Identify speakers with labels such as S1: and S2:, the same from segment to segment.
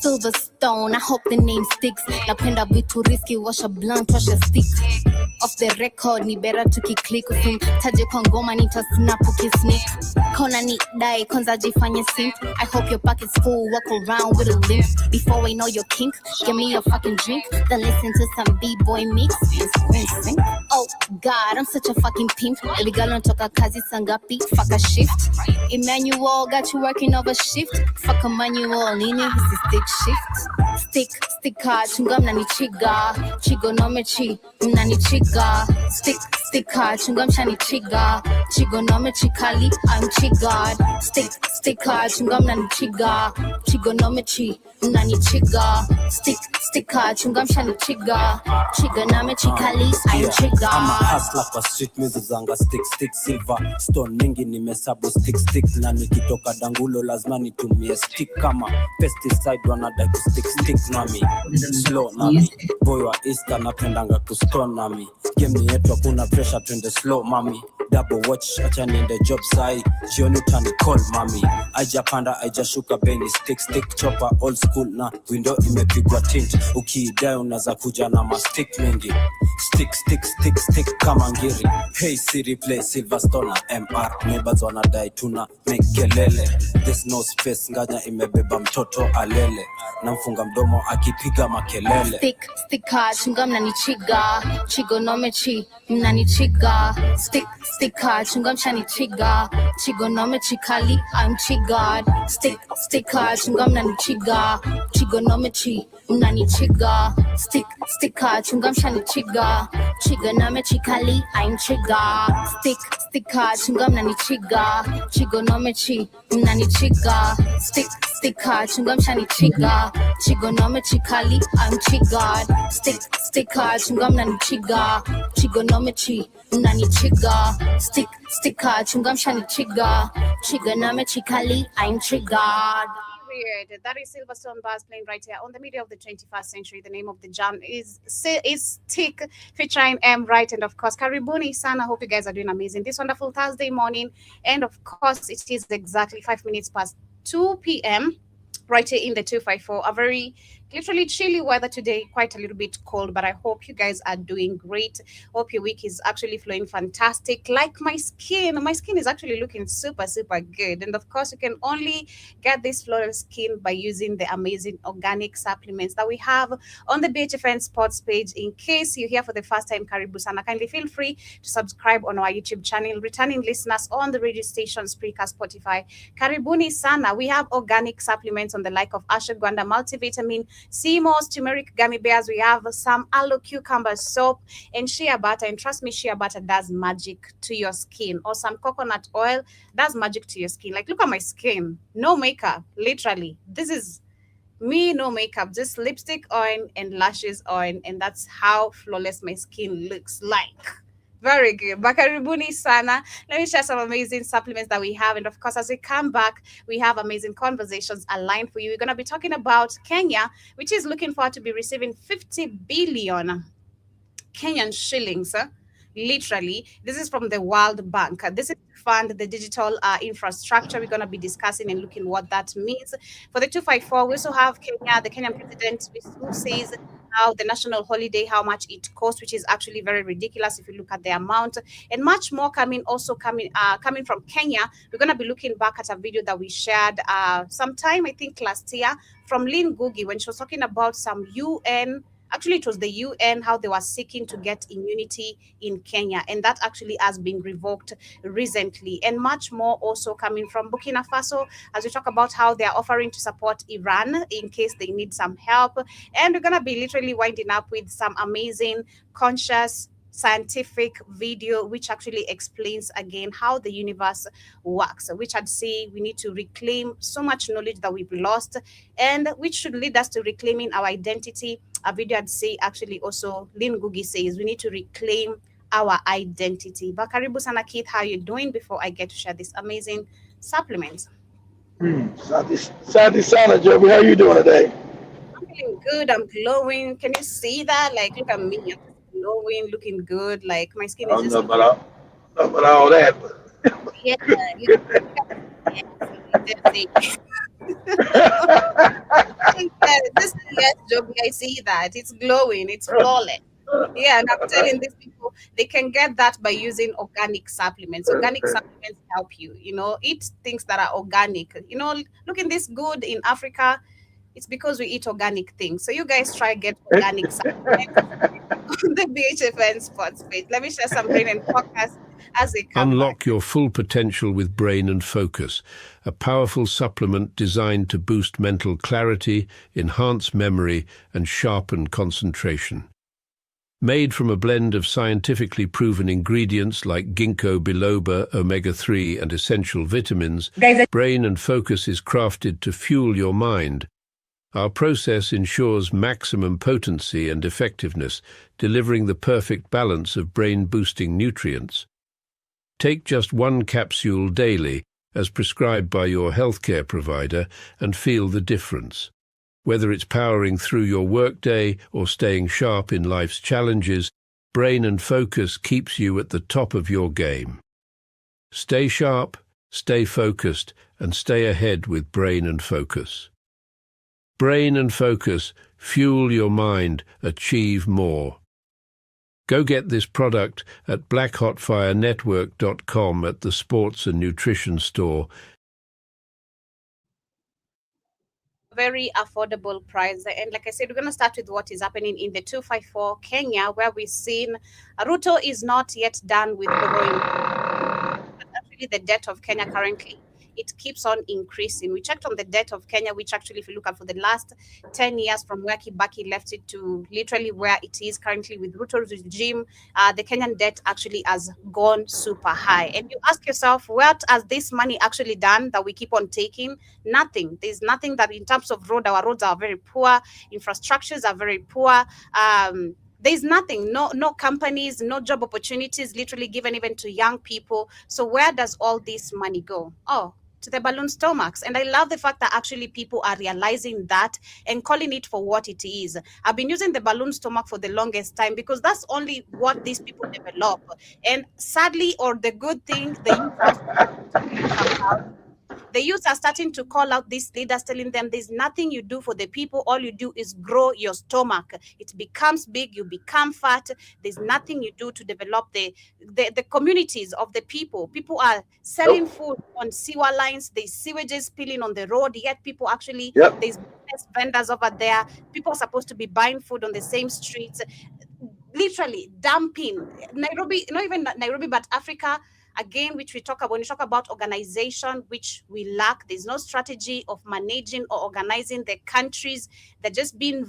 S1: Silverstone, I hope the name sticks. Napenda vitu risky, wash a blunt, wash a stick. Off the record, ni better tukiclick. Usimtaje kwa ngoma, nitasnap ukisnick. Kona ni dai, kwanza jifanye simp. I hope your pocket's full, walk around with a limp. Before I know your kink, give me a fucking drink. Then listen to some b-boy mix. Oh God, I'm such a fucking pimp. Baby girl, natoka kazi sangapi, fuck a shift. Emmanuel got you working over shift. Fuck a manual, nini hisi stick shift. Stick hard, chunga mnani chiga. Trigonometry, mnani chiga. Stick hard, chunga mshani chiga. Trigonometry kali, I'm triggered. Stick hard, chunga mnani chiga. Trigonometry, mnani chiga. Stick hard, chunga mshani chiga. Trigonometry kali, I'm triggered.
S2: I'm a hustler kwa street music zanga stick silver stone mingi nimesabu stick na nikitoka dangulo lazima nitumie stick kama pesticide wanadai ku stick nami slow nami boy wa Easter napendanga ku stone nami game yetu hakuna pressure twende slow mami double watch acha niende job sai jioni utani call mami ajapanda ajashuka beni stick chopper old school na window imepigwa tint ukidai unaza kuja na ma stick mingi stick kama ngiri hey Siri play Silverstone MR neighbors wanadai tuna make kelele there's no space nganya imebeba mtoto alele na mfunga mdomo akipiga makelele
S1: stick hard chunga mnanichiga trigonometry mnanichiga stick hard chunga mshanichiga trigonometry kali I'm triggered stick hard chunga mnanichiga trigonometry mnanichiga stick hard chunga mshanichiga trigonometry kali I'm triggered stick hard chunga mnanichiga trigonometry mnanichiga stick hard chunga mshanichiga trigonometry kali I'm triggered stick hard chunga mnanichiga trigonometry mnanichiga stick hard chunga mshanichiga trigonometry kali I'm triggered.
S3: That is Silverstone Bars playing right here on the media of the 21st century. The name of the jam is Stick featuring M Right, and of course Karibuni Sana. Hope you guys are doing amazing this wonderful Thursday morning, and of course it is exactly 5 minutes past 2 p.m. right here in the 254. A very literally chilly weather today, quite a little bit cold, but I hope you guys are doing great. Hope your week is actually flowing fantastic. Like my skin is actually looking super good, and of course you can only get this flawless skin by using the amazing organic supplements that we have on the BHFN Sports page. In case you're here for the first time, Karibu Sana, kindly feel free to subscribe on our YouTube channel. Returning listeners on the radio stations, Spreaker, Spotify, Karibuni Sana. We have organic supplements on the like of ashwagandha multivitamin, sea moss, turmeric gummy bears. We have some aloe cucumber soap and shea butter. And trust me, shea butter does magic to your skin. Or some coconut oil does magic to your skin. Like, look at my skin. No makeup, literally. This is me, no makeup, just lipstick on and lashes on. And that's how flawless my skin looks like. Very good. Bakaribuni Sana. Let me share some amazing supplements that we have. And of course, as we come back, we have amazing conversations aligned for you. We're going to be talking about Kenya, which is looking forward to be receiving 50 billion Kenyan shillings. Literally, this is from the World Bank. This is to fund the digital infrastructure. We're going to be discussing and looking what that means. For the 254, we also have Kenya, the Kenyan president, who says how the national holiday, how much it costs, which is actually very ridiculous if you look at the amount, and much more coming from Kenya. We're going to be looking back at a video that we shared sometime, I think last year, from Lynn Ngugi, when she was talking about some UN. Actually, it was the UN, how they were seeking to get immunity in Kenya. And that actually has been revoked recently. And much more also coming from Burkina Faso, as we talk about how they are offering to support Iran in case they need some help. And we're going to be literally winding up with some amazing, conscious, scientific video which actually explains again how the universe works, which I'd say we need to reclaim so much knowledge that we've lost, and which should lead us to reclaiming our identity. A video I'd say actually also Lynn Ngugi says we need to reclaim our identity. But Karibu Sana Keith, how are you doing before I get to share this amazing supplement?
S4: Santi Sana, Joby, how are you doing today?
S3: I'm feeling good. I'm glowing. Can you see that? Like, look at me. Glowing, looking good, like my skin is just
S4: about all that.
S3: Yeah, Just yes, Joby, I see that. It's glowing, it's flawless. Yeah, and I'm telling these people they can get that by using organic supplements. Organic supplements help you, eat things that are organic. Looking this good in Africa, it's because we eat organic things. So you guys try get organic supplements on the BHFN sports page. Let me share some brain and focus as they come
S5: Unlock
S3: back.
S5: your full potential with Brain and Focus, a powerful supplement designed to boost mental clarity, enhance memory, and sharpen concentration. Made from a blend of scientifically proven ingredients like ginkgo biloba, omega-3, and essential vitamins, Brain and Focus is crafted to fuel your mind. Our process ensures maximum potency and effectiveness, delivering the perfect balance of brain-boosting nutrients. Take just one capsule daily, as prescribed by your healthcare provider, and feel the difference. Whether it's powering through your workday or staying sharp in life's challenges, Brain and Focus keeps you at the top of your game. Stay sharp, stay focused, and stay ahead with Brain and Focus. Brain and Focus, fuel your mind, achieve more. Go get this product at blackhotfirenetwork.com at the Sports and Nutrition Store.
S3: Very affordable price. And like I said, we're going to start with what is happening in the 254 Kenya, where we've seen Ruto is not yet done with borrowing. But actually, the debt of Kenya currently, it keeps on increasing. We checked on the debt of Kenya, which actually, if you look at for the last 10 years from where Kibaki left it to literally where it is currently with Ruto's regime, the Kenyan debt actually has gone super high. And you ask yourself, what has this money actually done that we keep on taking? Nothing. There's nothing that in terms of road, our roads are very poor, infrastructures are very poor. There's nothing, no companies, no job opportunities literally given even to young people. So where does all this money go? Oh, to the balloon stomachs. And I love the fact that actually people are realizing that and calling it for what it is. I've been using the balloon stomach for the longest time because that's only what these people develop. And sadly, or the good thing, the youth are starting to call out these leaders, telling them there's nothing you do for the people. All you do is grow your stomach. It becomes big, you become fat. There's nothing you do to develop the communities of the people. People are selling food on sewer lines. There's sewages spilling on the road, yet people actually, there's business vendors over there. People are supposed to be buying food on the same streets. Literally dumping. Nairobi, not even Nairobi, but Africa, again, which we talk about, when we talk about organization, which we lack. There's no strategy of managing or organizing the countries. They're just being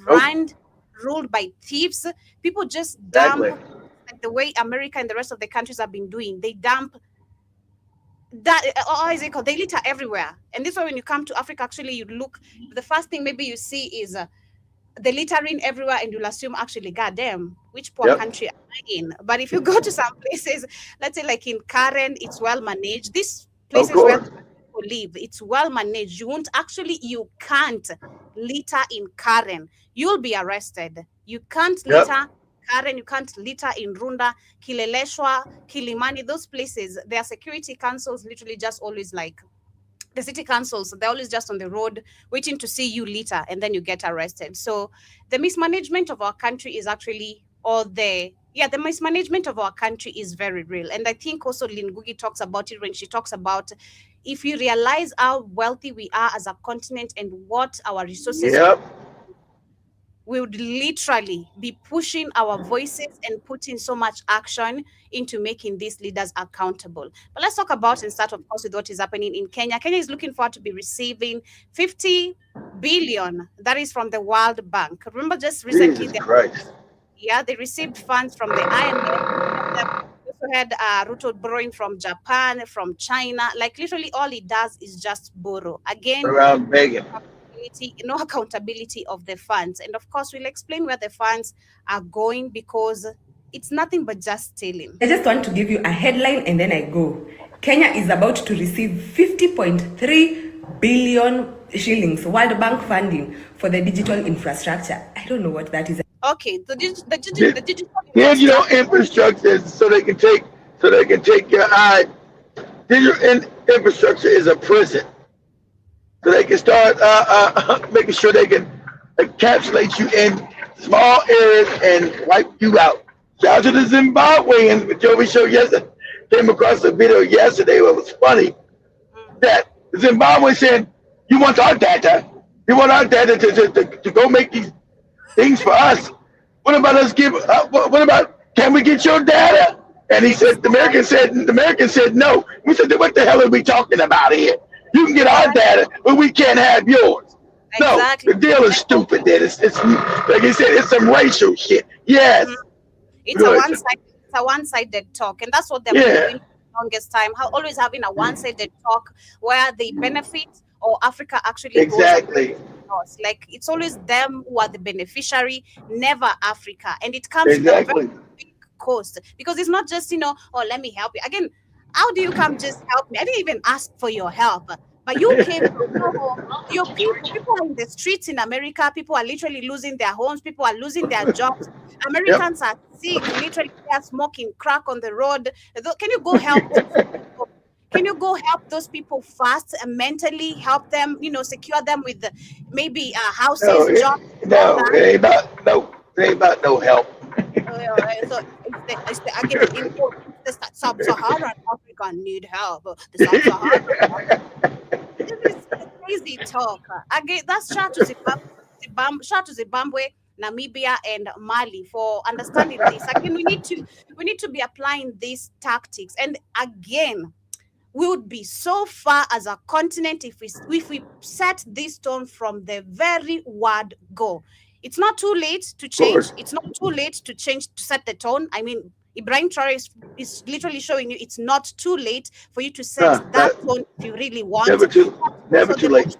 S3: ruled by thieves. People just dump, like the way America and the rest of the countries have been doing. They dump that, or is it called? They litter everywhere. And this way, when you come to Africa, actually, you look, the first thing maybe you see is the littering everywhere, and you'll assume actually, goddamn, which poor country am I in? But if you go to some places, let's say like in Karen, it's well managed. These places where people live, it's well managed. You can't litter in Karen. You'll be arrested. You can't litter Karen, you can't litter in Runda, Kileleshwa, Kilimani, those places. Their security councils literally just always like, the city councils, they're always just on the road waiting to see you litter, and then you get arrested. So the mismanagement of our country is actually, the mismanagement of our country is very real. And I think also Lynn Ngugi talks about it when she talks about, if you realize how wealthy we are as a continent and what our resources we would literally be pushing our voices and putting so much action into making these leaders accountable. But let's talk about and start, of course, with what is happening in Kenya. Kenya is looking forward to be receiving 50 billion. That is from the World Bank. Remember just recently, they received funds from the IMF. They also had Ruto borrowing from Japan, from China. Like literally all he does is just borrow. Again,
S4: around begging.
S3: No accountability of the funds. And of course, we'll explain where the funds are going, because it's nothing but just stealing.
S6: I just want to give you a headline and then I go. Kenya is about to receive 50.3 billion shillings World Bank funding for the digital infrastructure. I don't know what that is.
S3: Okay, the digital
S4: infrastructure is so they can take your eye. Digital infrastructure is a prison. So they can start making sure they can encapsulate you in small areas and wipe you out. Shout out to the Zimbabweans, which Joey showed yesterday. Came across a video yesterday where it was funny that Zimbabwe said, you want our data? You want our data to go make these things for us? What about us give? What about? Can we get your data? And he said, the American said no. We said, what the hell are we talking about here? You can get our data, but we can't have yours.
S3: Exactly.
S4: No, the deal is stupid. Then it's like he said, it's some racial shit. Yes.
S3: It's a one-sided talk, and that's what they've been doing for the longest time. Always having a one-sided talk where they benefit or Africa actually
S4: exactly.
S3: goes. Like it's always them who are the beneficiary, never Africa, and it comes
S4: exactly.
S3: to a very big cost because it's not just oh, let me help you again. How do you come just help me? I didn't even ask for your help. But you came your people are in the streets in America. People are literally losing their homes. People are losing their jobs. Americans are sick. Literally, they are smoking crack on the road. Can you go help them? Can you go help those people fast and mentally help them, secure them with maybe houses, jobs?
S4: No, it ain't about no help.
S3: So again, the sub-Saharan Africa need help. The sub-Saharan this is crazy talk. Again, that's shout to Zimbabwe, Namibia, and Mali for understanding this. Again, we need to be applying these tactics. And again, we would be so far as a continent if we set this tone from the very word go. It's not too late to change. It's not too late to change, to set the tone. I mean, Ibrahim Traore is literally showing you it's not too late for you to set that tone if you really want.
S4: Never too late.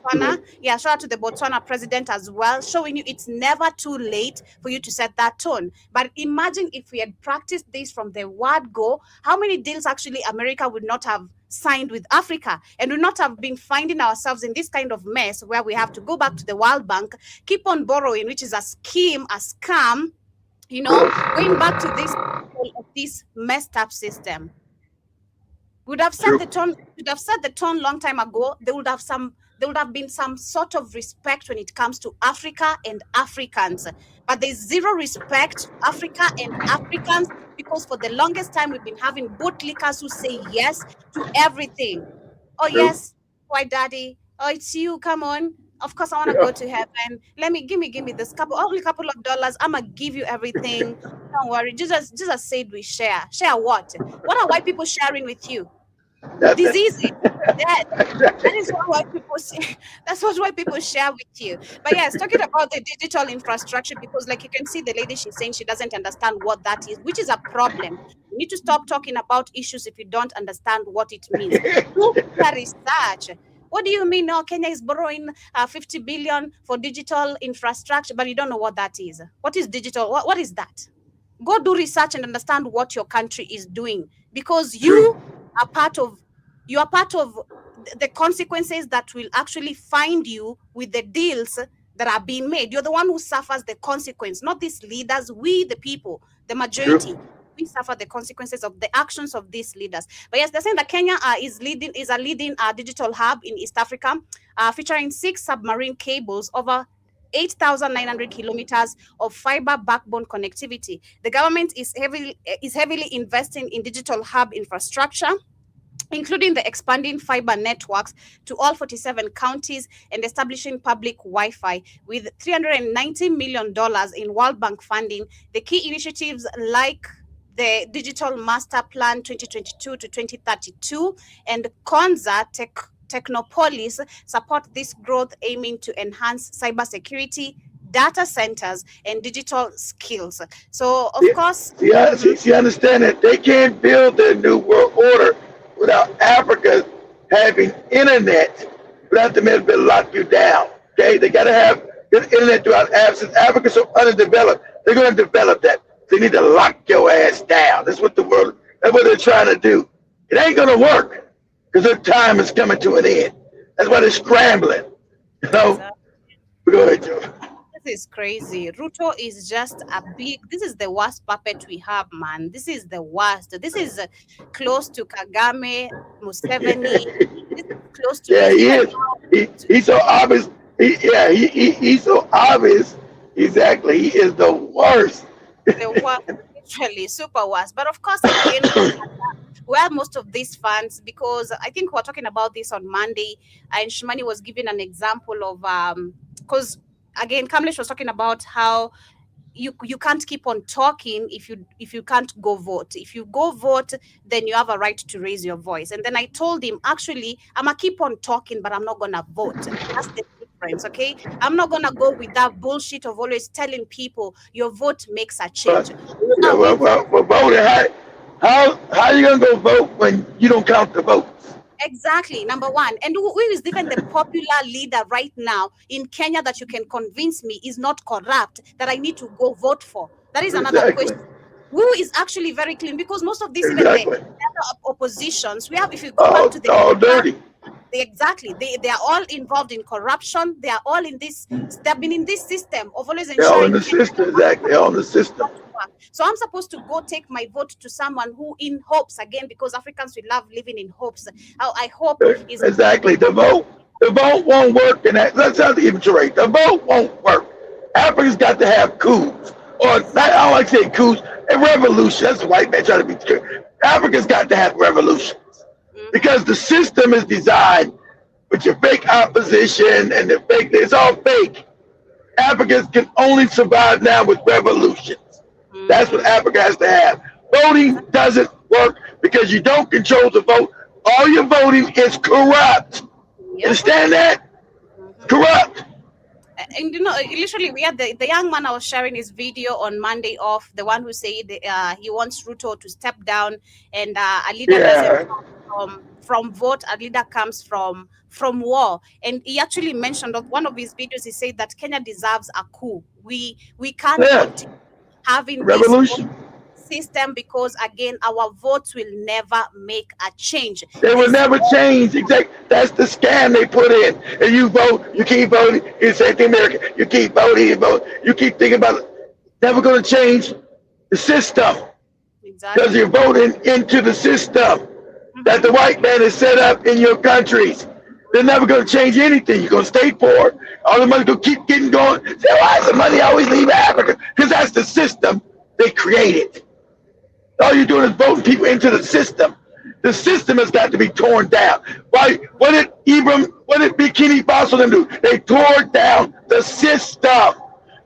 S3: Yeah, shout out to the Botswana president as well, showing you it's never too late for you to set that tone. But imagine if we had practiced this from the word go, how many deals actually America would not have signed with Africa, and would not have been finding ourselves in this kind of mess where we have to go back to the World Bank, keep on borrowing, which is a scheme, a scam, going back to this messed up system. Would have set the tone. Would have set the tone long time ago. There would have been some sort of respect when it comes to Africa and Africans. But there's zero respect to Africa and Africans because for the longest time we've been having bootlickers who say yes to everything. Oh yes, why daddy? Oh, it's you. Come on. Of course, I want to go to heaven. Give me this only couple of dollars. I'ma give you everything. Don't worry. Jesus said we share. Share what? What are white people sharing with you? Diseases. That is what white people say. That's what white people share with you. But yes, talking about the digital infrastructure, because like you can see the lady, she's saying she doesn't understand what that is, which is a problem. You need to stop talking about issues if you don't understand what it means. Do the research. What do you mean? No, Kenya is borrowing 50 billion for digital infrastructure, but you don't know what that is. What is digital? What is that? Go do research and understand what your country is doing, because you are part of the consequences that will actually find you with the deals that are being made. You're the one who suffers the consequence, not these leaders. We, the people, the majority. We suffer the consequences of the actions of these leaders. But yes, they're saying that Kenya is a leading digital hub in East Africa, featuring 6 submarine cables over 8,900 kilometers of fiber backbone connectivity. The government is heavily investing in digital hub infrastructure, including the expanding fiber networks to all 47 counties and establishing public Wi-Fi with $390 million in World Bank funding. The key initiatives like the Digital Master Plan 2022 to 2032 and Konza Technopolis support this growth, aiming to enhance cybersecurity, data centers, and digital skills. So, of course...
S4: You understand that they can't build their new world order without Africa having internet, without them able to lock you down. Okay? They got to have internet throughout Africa. Since Africa's so underdeveloped, they're going to develop that. They need to lock your ass down. That's what they're trying to do. It ain't going to work because their time is coming to an end. That's why they're scrambling. Go ahead, Joe.
S3: This is crazy. Ruto is just this is the worst puppet we have, man. This is the worst. This is close to Kagame, Museveni. This is close to...
S4: Yeah, he is. He's so obvious. He's so obvious. Exactly. He is the worst.
S3: The worst, literally super worst. But of course, again, where most of these funds, because I think we're talking about this on Monday, and Shimani was giving an example of because again, Kamlesh was talking about how you can't keep on talking if you can't go vote. If you go vote, then you have a right to raise your voice. And then I told him, actually, I'm gonna keep on talking, but I'm not gonna vote. That's the difference, okay? I'm not gonna go with that bullshit of always telling people your vote makes a change.
S4: Well, voting, how you gonna go vote when you don't count the votes?
S3: Exactly, number one. And who is even the popular leader right now in Kenya that you can convince me is not corrupt that I need to go vote for? That is another question. Who is actually very clean? Because most of these even the oppositions we have, if you go back to the
S4: all dirty.
S3: Exactly, they are all involved in corruption. They are all in this. They've been in this system of always ensuring.
S4: They're all in the system, exactly. All in the system.
S3: So I'm supposed to go take my vote to someone who, in hopes, again, because Africans we love living in hopes. How I hope is
S4: exactly the vote won't work, and that's not even true. The vote won't work. Africa's got to have coups, or not, I don't like saying coups. A revolution. That's the white man trying to be true. Africa's got to have revolutions because the system is designed with your fake opposition and the fake. It's all fake. Africans can only survive now with revolutions. That's what Africa has to have. Voting doesn't work because you don't control the vote. All your voting is corrupt. Understand that? Corrupt.
S3: And you know, literally, we had the young man I was sharing his video on Monday off, the one who said he wants Ruto to step down, and a leader doesn't come from vote, a leader comes from war. And he actually mentioned of one of his videos, he said that Kenya deserves a coup. We can't continue having
S4: revolution
S3: this system because again our votes will never make a change.
S4: They will never change. Exactly. That's the scam they put in. And you vote, you keep voting. It's the same thing, America. You keep voting, you vote. You keep thinking about it. Never going to change the system.
S3: Exactly.
S4: Because you're voting into the system that the white man has set up in your countries. They're never going to change anything. You're going to stay poor. All the money going to keep getting going. Say, why does the money always leave Africa? Because that's the system they created. All you're doing is voting people into the system. The system has got to be torn down. Why? What did Bikini Faso them do? They tore down the system.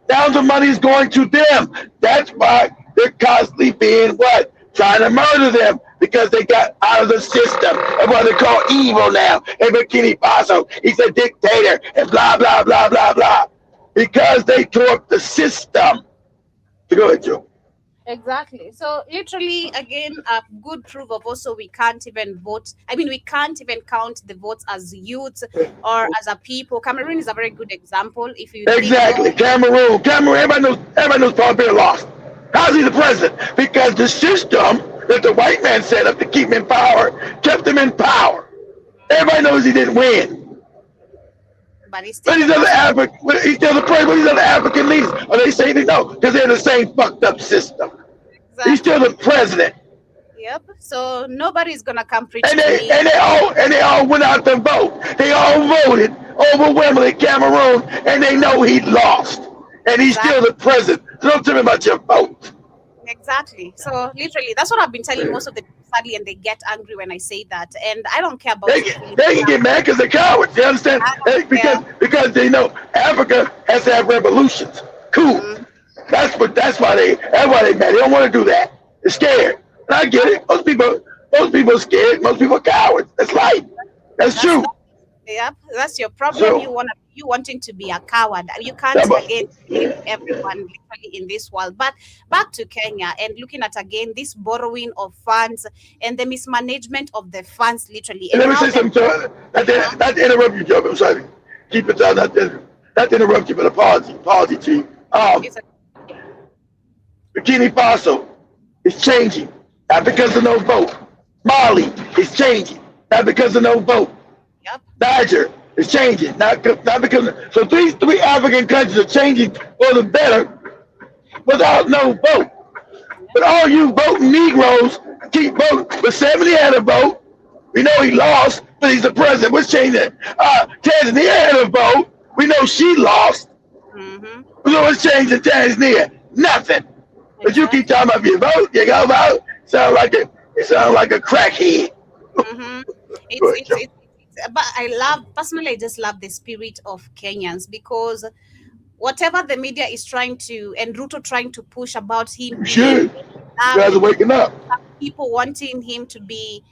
S4: Now the money is going to them. That's why they're constantly being what? Trying to murder them because they got out of the system. That's what they call evil now. And Bikini Faso, he's a dictator and blah, blah, blah, blah, blah. Because they tore up the system. So go ahead, Joe.
S3: Exactly. So literally, again, a good proof of also we can't even vote. I mean, we can't even count the votes as youth or as a people. Cameroon is a very good example. If you
S4: exactly, Cameroon, everybody knows Paul Biya lost. How's he the president? Because the system that the white man set up to keep him in power kept him in power. Everybody knows he didn't win.
S3: But he's still
S4: the president. But these other African leaders, or they say they know because they're in the same fucked up system. Exactly. He's still the president.
S3: Yep. So nobody's gonna come preach
S4: and they all went out to vote. They all voted overwhelmingly Cameroon, and they know he lost, and he's still the president. So don't tell me about your vote.
S3: Exactly. So literally, that's what I've been telling most of the people, sadly, and they get angry when I say that. And I don't care about
S4: they can get mad because they're cowards. You understand? Because they know Africa has to have revolutions. Cool. That's why they mad. They don't want to do that. They're scared. And I get it. Most people are scared. Most people are cowards. That's life. That's true.
S3: Yep, that's your problem. So, you wanting to be a coward. You can't again leave everyone literally in this world. But back to Kenya and looking at again this borrowing of funds and the mismanagement of the funds literally.
S4: And let me say something. Not to interrupt you, Joe. I'm sorry. Keep it down. Not to interrupt you, but apology, Chief. Burkina Faso is changing, not because of no vote. Mali is changing, not because of no vote.
S3: Yep.
S4: Niger is changing, not because. So these three African countries are changing for the better without no vote. But all you voting Negroes keep voting. But 70 had a vote. We know he lost, but he's the president. What's changing? Tanzania had a vote. We know she lost.
S3: Mm-hmm.
S4: We know what's changed in Tanzania. Nothing. But you keep talking about if you vote, you go vote. It sounds like a crackhead.
S3: Mm-hmm. But personally, I just love the spirit of Kenyans, because whatever the media is trying to, and Ruto trying to push about him,
S4: You should. You guys are waking up.
S3: people wanting him to be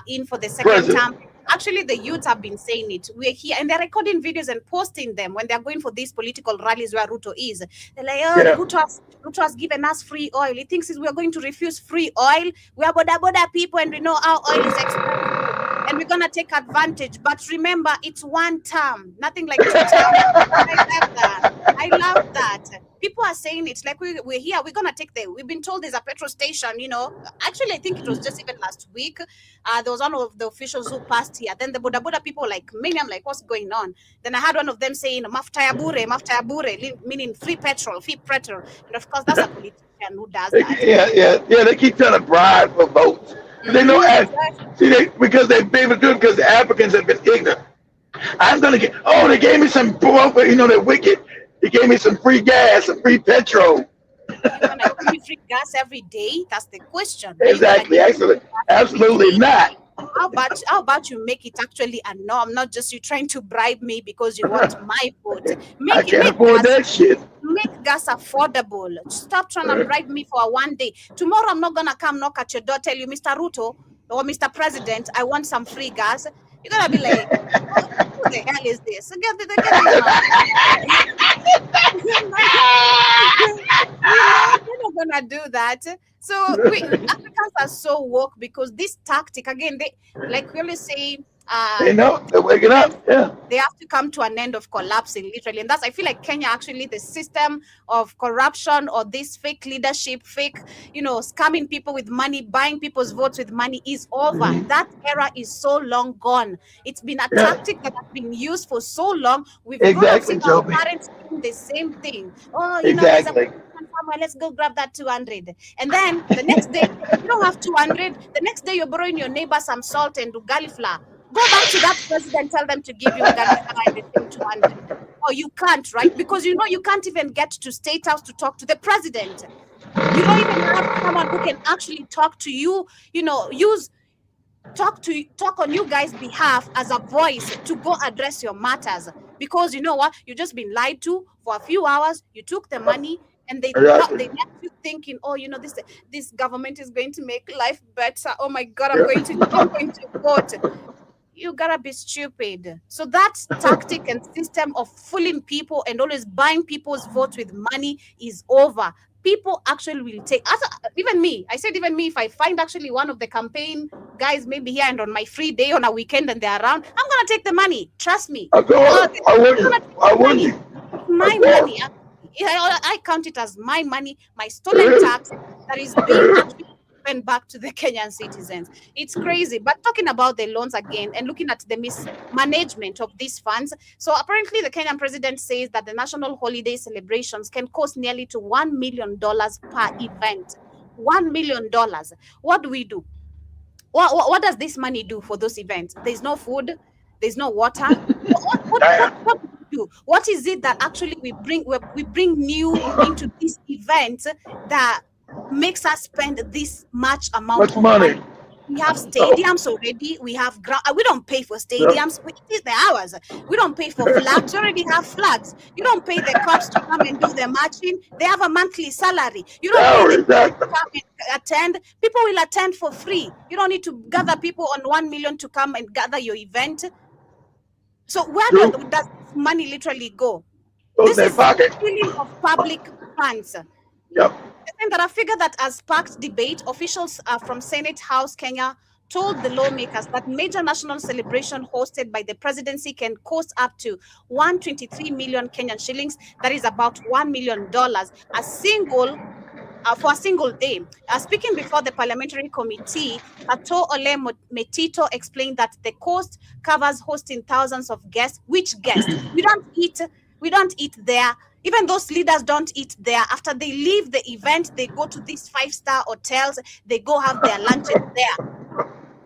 S3: in for the second
S4: President.
S3: term. Actually, the youth have been saying it. We're here, and they're recording videos and posting them when they're going for these political rallies where Ruto is. They're like, oh,
S4: Yeah.
S3: Ruto has given us free oil. He thinks we're going to refuse free oil. We are boda people, and we know our oil is expensive, and we're gonna take advantage. But remember, it's one term, nothing like 2 terms. I love that. People are saying it like we're here. We're gonna take we've been told there's a petrol station. Actually, I think it was just even last week. There was one of the officials who passed here. Then the boda people like many. I'm like, what's going on? Then I had one of them saying mafuta ya bure, meaning free petrol. And of course, that's a politician who does that.
S4: Yeah. They keep trying to bribe for votes. They know, because they've been able to do it because the Africans have been ignorant. They gave me some, they're wicked. They gave me some free gas, some free petrol.
S3: You're gonna give me free gas every day? That's the question.
S4: Exactly. Absolutely not.
S3: How about you make it actually a norm, not just you trying to bribe me because you want my vote.
S4: I can't afford that shit.
S3: Make gas affordable. Stop trying to bribe me for one day. Tomorrow I'm not gonna come knock at your door, tell you, Mr. Ruto or Mr. President, I want some free gas. You're gonna be like, who the hell is this? Get this You're not gonna do that. So Africans are so woke because this tactic, again, they like we always say,
S4: they know they're waking up. Yeah,
S3: they have to come to an end of collapsing, literally. And that's, I feel like Kenya, actually, the system of corruption or this fake leadership, fake, scamming people with money, buying people's votes with money is over. That era is so long gone. It's been a tactic that has been used for so long. We've seen our parents doing the same thing.
S4: Exactly.
S3: Let's go grab that 200. And then the next day, you don't have 200. The next day, you're borrowing your neighbor some salt and ugali flour. Go back to that president, tell them to give you ugali flour and the 200. Or you can't, right? Because you can't even get to State House to talk to the president. You don't even have someone who can actually talk to you, talk on you guys' behalf as a voice to go address your matters. Because you know what? You've just been lied to for a few hours. You took the money. And they left you thinking, this government is going to make life better. Oh my God, I'm going to vote. You gotta be stupid. So that tactic and system of fooling people and always buying people's votes with money is over. People actually will take, even me, if I find actually one of the campaign guys maybe here and on my free day on a weekend and they're around, I'm gonna take the money. Trust me.
S4: I want you.
S3: My money. I count it as my money, my stolen tax that is being actually given back to the Kenyan citizens. It's crazy. But talking about the loans again and looking at the mismanagement of these funds. So apparently the Kenyan president says that the national holiday celebrations can cost nearly to $1 million per event. $1 million. What do we do? What does this money do for those events? There's no food. There's no water. What is it that actually we bring new into this event that makes us spend this much amount of money? We have stadiums already. We have we don't pay for stadiums. It is the hours. We don't pay for flags. We already have flags. You don't pay the cops to come and do the marching. They have a monthly salary. You don't pay them to come and attend. People will attend for free. You don't need to gather people on 1 million to come and gather your event. So where does this money literally go? This is stealing of public funds.
S4: Yep.
S3: And I figure that as sparked debate, officials from Senate House Kenya told the lawmakers that major national celebration hosted by the presidency can cost up to 123 million Kenyan shillings. That is about $1 million for a single day. Speaking before the parliamentary committee, Ato Ole Metito explained that the cost covers hosting thousands of guests. Which guests? We don't eat there. Even those leaders don't eat there. After they leave the event, they go to these 5-star hotels. They go have their lunches there.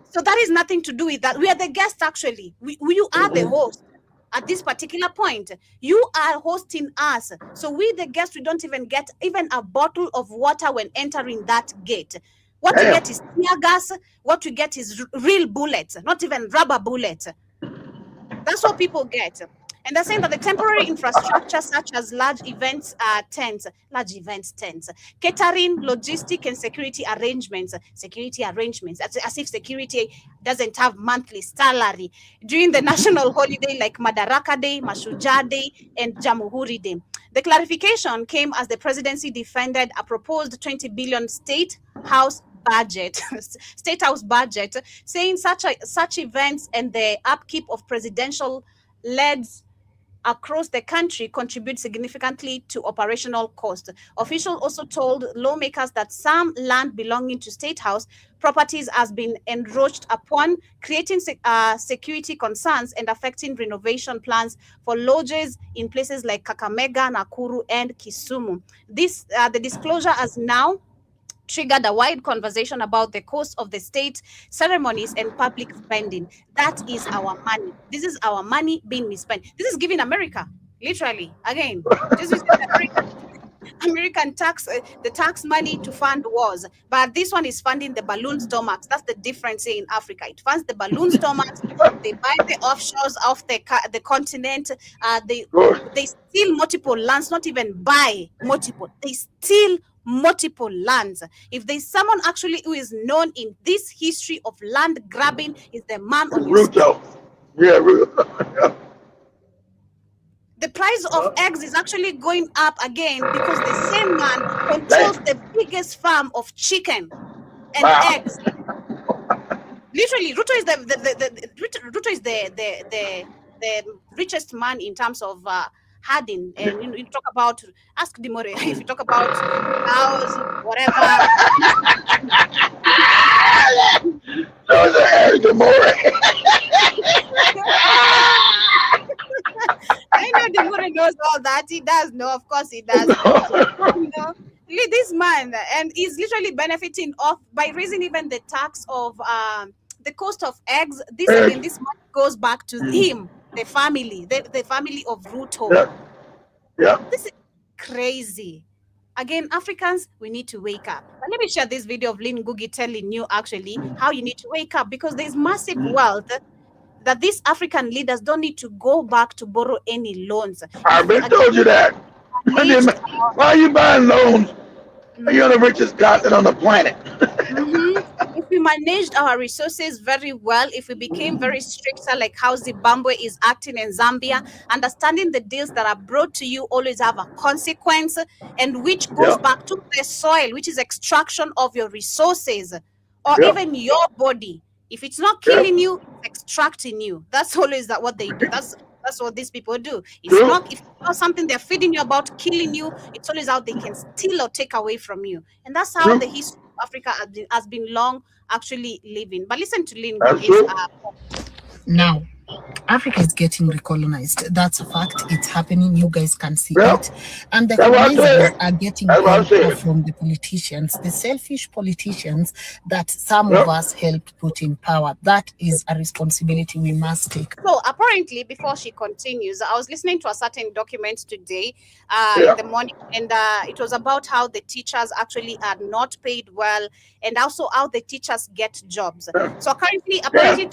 S3: So that is nothing to do with that. We are the guests, actually. You are the host. at this particular point. You are hosting us. So we, the guests, we don't even get even a bottle of water when entering that gate. What you get is tear gas. What you get is real bullets, not even rubber bullets. That's what people get. And they're saying that the temporary infrastructure, such as large event tents, catering, logistic, and security arrangements, as if security doesn't have monthly salary during the national holiday like Madaraka Day, Mashujaa Day, and Jamhuri Day. The clarification came as the presidency defended a proposed 20 billion state house budget, saying such events and the upkeep of presidential leads across the country contribute significantly to operational cost. Officials also told lawmakers that some land belonging to State House properties has been encroached upon, creating security concerns and affecting renovation plans for lodges in places like Kakamega, Nakuru, and Kisumu. The disclosure has now triggered a wide conversation about the cost of the state ceremonies and public spending. That is our money. This is our money being misspent. This is giving America, literally, again, this is American tax, the tax money to fund wars. But this one is funding the balloon stomachs. That's the difference in Africa. It funds the balloon stomachs. They buy the offshores of the continent. They steal multiple lands, not even buy multiple. They steal multiple lands. If there's someone actually who is known in this history of land grabbing, is the man on
S4: Ruto. Yeah, Ruto.
S3: The price of eggs is actually going up again because the same man controls the biggest farm of chicken and eggs. Literally, Ruto is the richest man in terms of herding. And you talk about, ask Dimore, if you talk about cows, whatever.
S4: Those are Dimore.
S3: I know Dimore knows all that. He does know, of course he does. You know, this man, and he's literally benefiting off by raising even the tax of the cost of eggs. This money goes back to him. The family, the family of Ruto.
S4: Yeah.
S3: This is crazy. Again, Africans, we need to wake up. But let me share this video of Lynn Ngugi telling you actually how you need to wake up, because there's massive wealth that these African leaders don't need to go back to borrow any loans.
S4: I've been told you that. Why are you buying loans? You're the richest continent on the planet.
S3: If we managed our resources very well, if we became very stricter like how Zimbabwe is acting in Zambia, understanding the deals that are brought to you always have a consequence, and which goes back to the soil, which is extraction of your resources, or even your body. If it's not killing you, it's extracting you. That's always what they do. That's what these people do. If it's not something they're feeding you about killing you, it's always how they can steal or take away from you. And that's how the history of Africa has been long actually living. But listen to Lynn.
S7: Now, Africa is getting recolonized. That's a fact. It's happening. You guys can see it. And the colonizers are getting help from the politicians, the selfish politicians that some of us helped put in power. That is a responsibility we must take.
S3: So apparently, before she continues, I was listening to a certain document today in the morning, and it was about how the teachers actually are not paid well, and also how the teachers get jobs. So apparently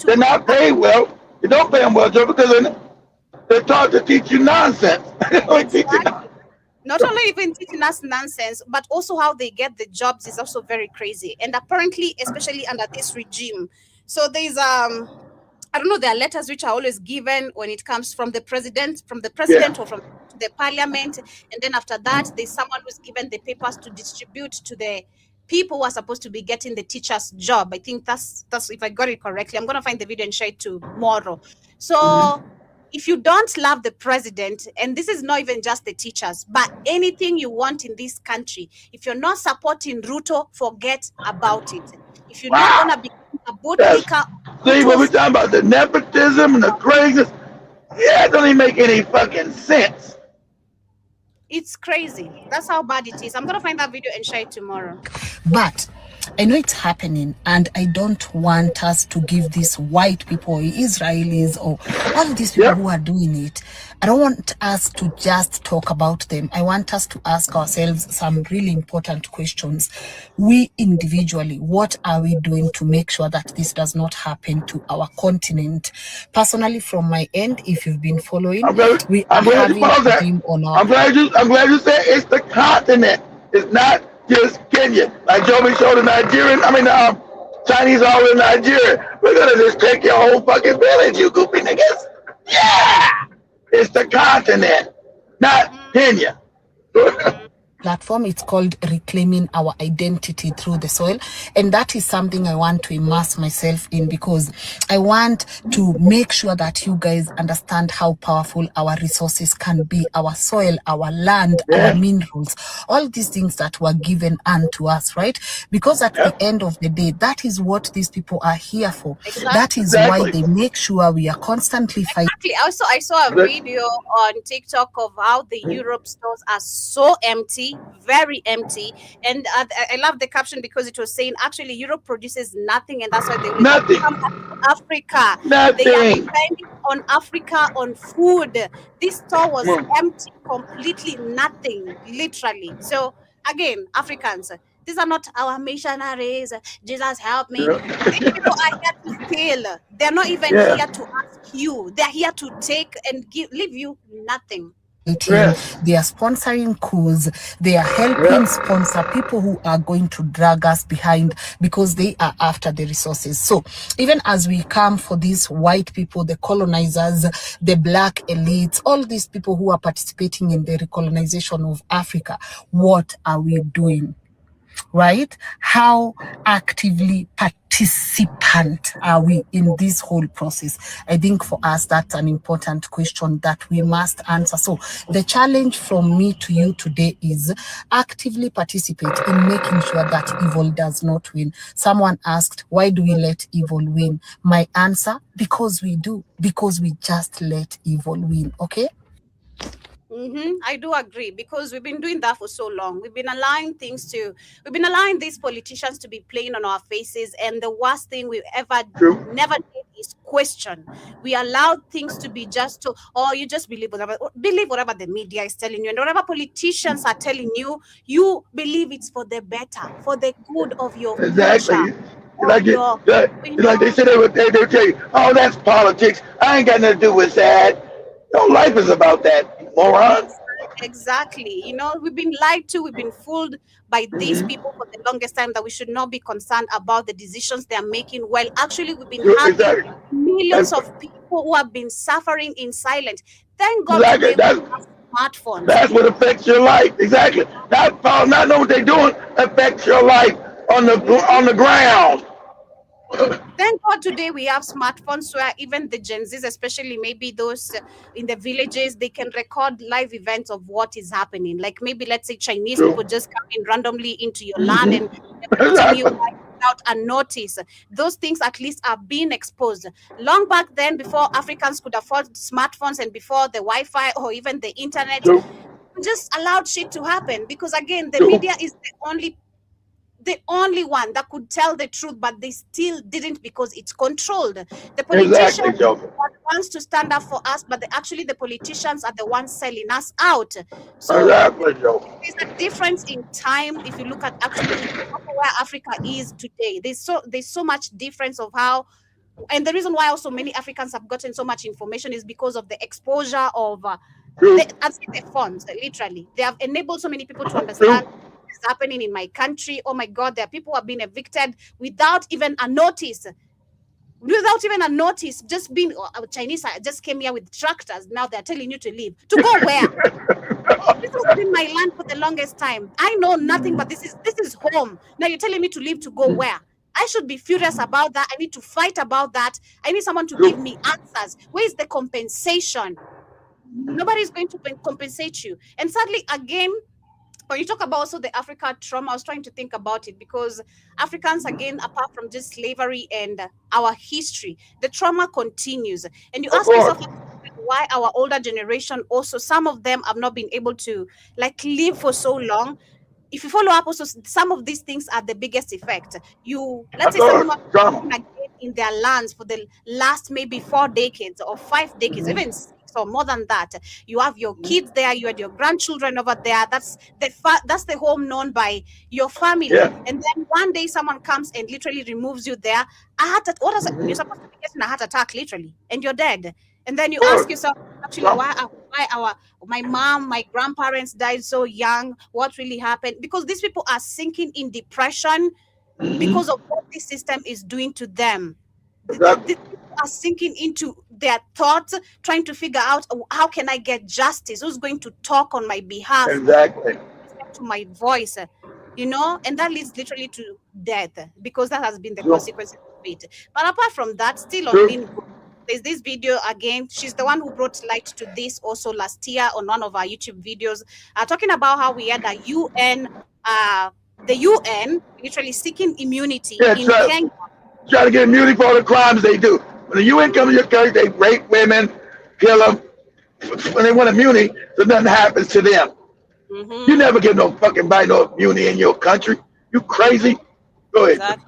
S4: they're not paid well. You don't pay them well, Joe, because they're taught to teach you nonsense.
S3: Not only even teaching us nonsense, but also how they get the jobs is also very crazy. And apparently, especially under this regime. So there's I don't know, there are letters which are always given when it comes from the president or from the parliament. And then after that, there's someone who's given the papers to distribute to the people who are supposed to be getting the teacher's job. I think that's if I got it correctly. I'm going to find the video and share it tomorrow. So if you don't love the president, and this is not even just the teachers, but anything you want in this country, if you're not supporting Ruto, forget about it. If you're not going to be a bootlicker.
S4: See, when we're talking about the nepotism and the craziness, it doesn't even make any fucking sense.
S3: It's crazy. That's how bad it is. I'm going to find that video and share it tomorrow.
S7: But I know it's happening, and I don't want us to give these white people, Israelis, or all these people who are doing it. I don't want us to just talk about them. I want us to ask ourselves some really important questions. We individually, what are we doing to make sure that this does not happen to our continent? Personally, from my end, if you've been following, we are having a team on our.
S4: I'm glad you said it's the continent. It's not just Kenya. Like Joby showed the Chinese all in Nigeria. We're gonna just take your whole fucking village, you goofy niggas. Yeah, it's the continent, not Kenya.
S7: Platform. It's called Reclaiming Our Identity Through the Soil. And that is something I want to immerse myself in, because I want to make sure that you guys understand how powerful our resources can be, our soil, our land, our minerals, all these things that were given unto us, right? Because at the end of the day, that is what these people are here for. That is why they make sure we are constantly fighting.
S3: Also, I saw a video on TikTok of how the Europe stores are so empty, very empty, and I love the caption because it was saying actually Europe produces nothing, and that's why they will come back to Africa. They are spending on Africa on food. This store was empty, completely nothing, literally. So again, Africans, these are not our missionaries. Jesus help me. These people are here to steal. They're not even here to ask you. They're here to take and leave you nothing.
S7: They are sponsoring coups. They are helping sponsor people who are going to drag us behind because they are after the resources. So even as we come for these white people, the colonizers, the black elites, all these people who are participating in the recolonization of Africa, what are we doing? Right? How actively participant are we in this whole process? I think for us, that's an important question that we must answer. So the challenge from me to you today is actively participate in making sure that evil does not win. Someone asked, why do we let evil win? My answer, because we do, because we just let evil win. Okay?
S3: I do agree, because we've been doing that for so long. We've been allowing these politicians to be playing on our faces, and the worst thing we never did is question. We allowed things to be just you just believe whatever the media is telling you, and whatever politicians are telling you, you believe it's for the better, for the good of your future.
S4: Like they said, they tell you, oh, that's politics. I ain't got nothing to do with that. No, life is about that, moron.
S3: Exactly. We've been lied to. We've been fooled by these people for the longest time that we should not be concerned about the decisions they are making. Well, actually, we've been having millions of people who have been suffering in silence. Thank God today we have smartphones.
S4: That's what affects your life. Exactly. Not knowing what they're doing affects your life on the ground.
S3: Thank God today we have smartphones where even the Gen Zs, especially maybe those in the villages, they can record live events of what is happening. Like maybe, let's say, Chinese people just come in randomly into your land and putting you without a notice. Those things at least are being exposed. Long back then, before Africans could afford smartphones and before the Wi-Fi or even the internet, we just allowed shit to happen because, again, the media is the only one that could tell the truth, but they still didn't because it's controlled. The politicians are the ones to stand up for us, but the politicians are the ones selling us out. So there's a difference in time if you look at actually where Africa is today. There's so much difference of how, and the reason why also many Africans have gotten so much information is because of the exposure of the phones. Literally, they have enabled so many people to understand happening in my country. Oh my God, there are people who have been evicted without even a notice. Just being Chinese just came here with tractors. Now they're telling you to leave. To go where? This has been my land for the longest time. I know nothing, but this is home. Now you're telling me to leave to go where? I should be furious about that. I need to fight about that. I need someone to give me answers. Where is the compensation? Nobody's going to compensate you. And sadly, again, when you talk about also the Africa trauma, I was trying to think about it because Africans, again, apart from just slavery and our history, the trauma continues. And you ask yourself why our older generation also, some of them have not been able to live for so long. if you follow up, also some of these things are the biggest effect. Let's say someone in their lands for the last maybe 4 decades or 5 decades, even 6 or more than that. You have your kids there, you had your grandchildren over there. That's the home known by your family. And then one day someone comes and literally removes you there. What is it? You're supposed to be getting a heart attack, literally, and you're dead. And then you ask yourself, actually, why my mom, my grandparents died so young? What really happened? Because these people are sinking in depression because of what this system is doing to them. These people are sinking into their thoughts, trying to figure out, how can I get justice? Who's going to talk on my behalf?
S4: Exactly.
S3: To my voice, and that leads literally to death, because that has been the consequence of it. But apart from that, still on Lean Good, there's this video again. She's the one who brought light to this also last year on one of our YouTube videos, talking about how we had the UN literally seeking immunity in Kenya.
S4: Try to get immunity for all the crimes they do. When the UN comes to your country, they rape women, kill them. When they want immunity, so nothing happens to them. You never get no fucking no immunity in your country. You crazy? Go ahead.
S3: Exactly.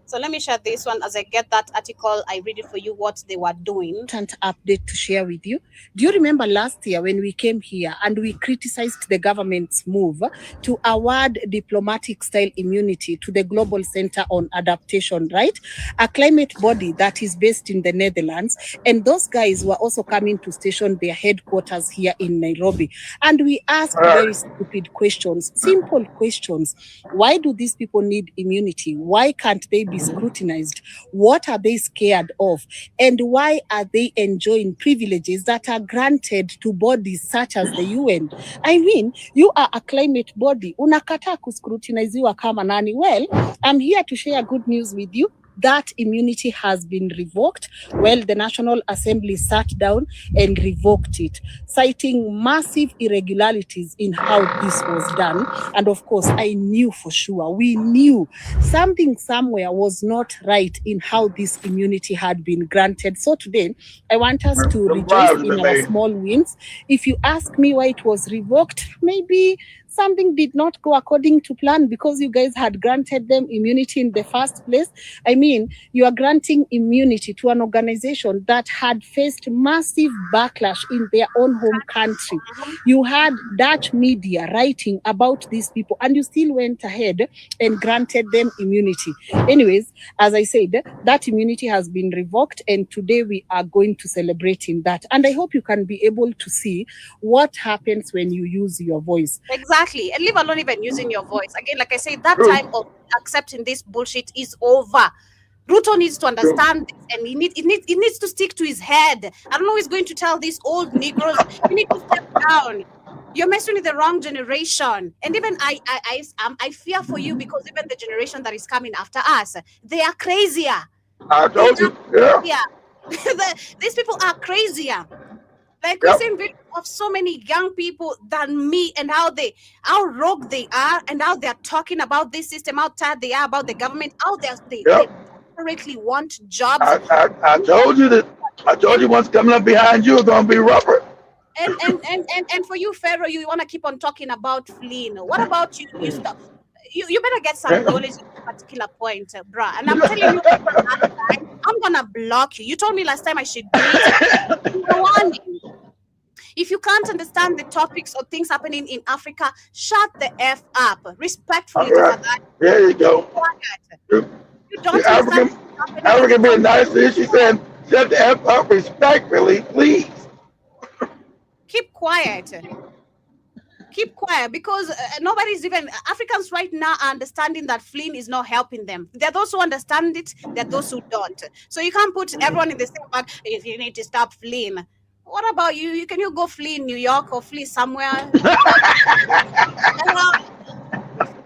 S3: So let me share this one as I get that article. I read it for you, what they were doing.
S7: Update to share with you. Do you remember last year when we came here and we criticized the government's move to award diplomatic style immunity to the Global Center on Adaptation, right? A climate body that is based in the Netherlands. And those guys were also coming to station their headquarters here in Nairobi. And we asked very stupid questions, simple questions. Why do these people need immunity? Why can't they be scrutinized? What are they scared of? And why are they enjoying privileges that are granted to bodies such as the UN? I mean, you are a climate body. Unakata kuscrutiniziwa kama nani? Well, I'm here to share good news with you. That immunity has been revoked. Well, the National Assembly sat down and revoked it, citing massive irregularities in how this was done. And of course, I knew for sure, we knew something somewhere was not right in how this immunity had been granted. So today, I want us to rejoice in our small wins. If you ask me why it was revoked, maybe something did not go according to plan because you guys had granted them immunity in the first place. I mean, you are granting immunity to an organization that had faced massive backlash in their own home country. You had Dutch media writing about these people and you still went ahead and granted them immunity. Anyways, as I said, that immunity has been revoked and today we are going to celebrate in that. And I hope you can be able to see what happens when you use your voice.
S3: Exactly. And leave alone even using your voice. Again, like I said, that time of accepting this bullshit is over. Ruto needs to understand this and it needs to stick to his head. I don't know he's going to tell these old Negroes, you need to step down. You're messing with the wrong generation. And even I fear for you because even the generation that is coming after us, they are crazier.
S4: I told you.
S3: Yeah. These people are crazier. Like we've seen videos of so many young people than me and how rogue they are and how they're talking about this system, how tired they are about the government, how they directly want jobs.
S4: I told you that. I told you what's coming up behind you is gonna be rougher.
S3: And for you, Pharaoh, you want to keep on talking about Flynn. What about you? You better get some knowledge at a particular point, bruh. And I'm telling you, I'm gonna block you. You told me last time I should do it. If you can't understand the topics or things happening in Africa, shut the F up. Respectfully.
S4: Right. There you go.
S3: You don't
S4: African being nice to you. She said, shut the F up respectfully, please.
S3: Keep quiet. Keep quiet because nobody's even Africans right now are understanding that Flynn is not helping them. There are those who understand it, there are those who don't. So you can't put everyone in the same bag. If you need to stop Flynn, what about you? Can you go flee in New York or flee somewhere?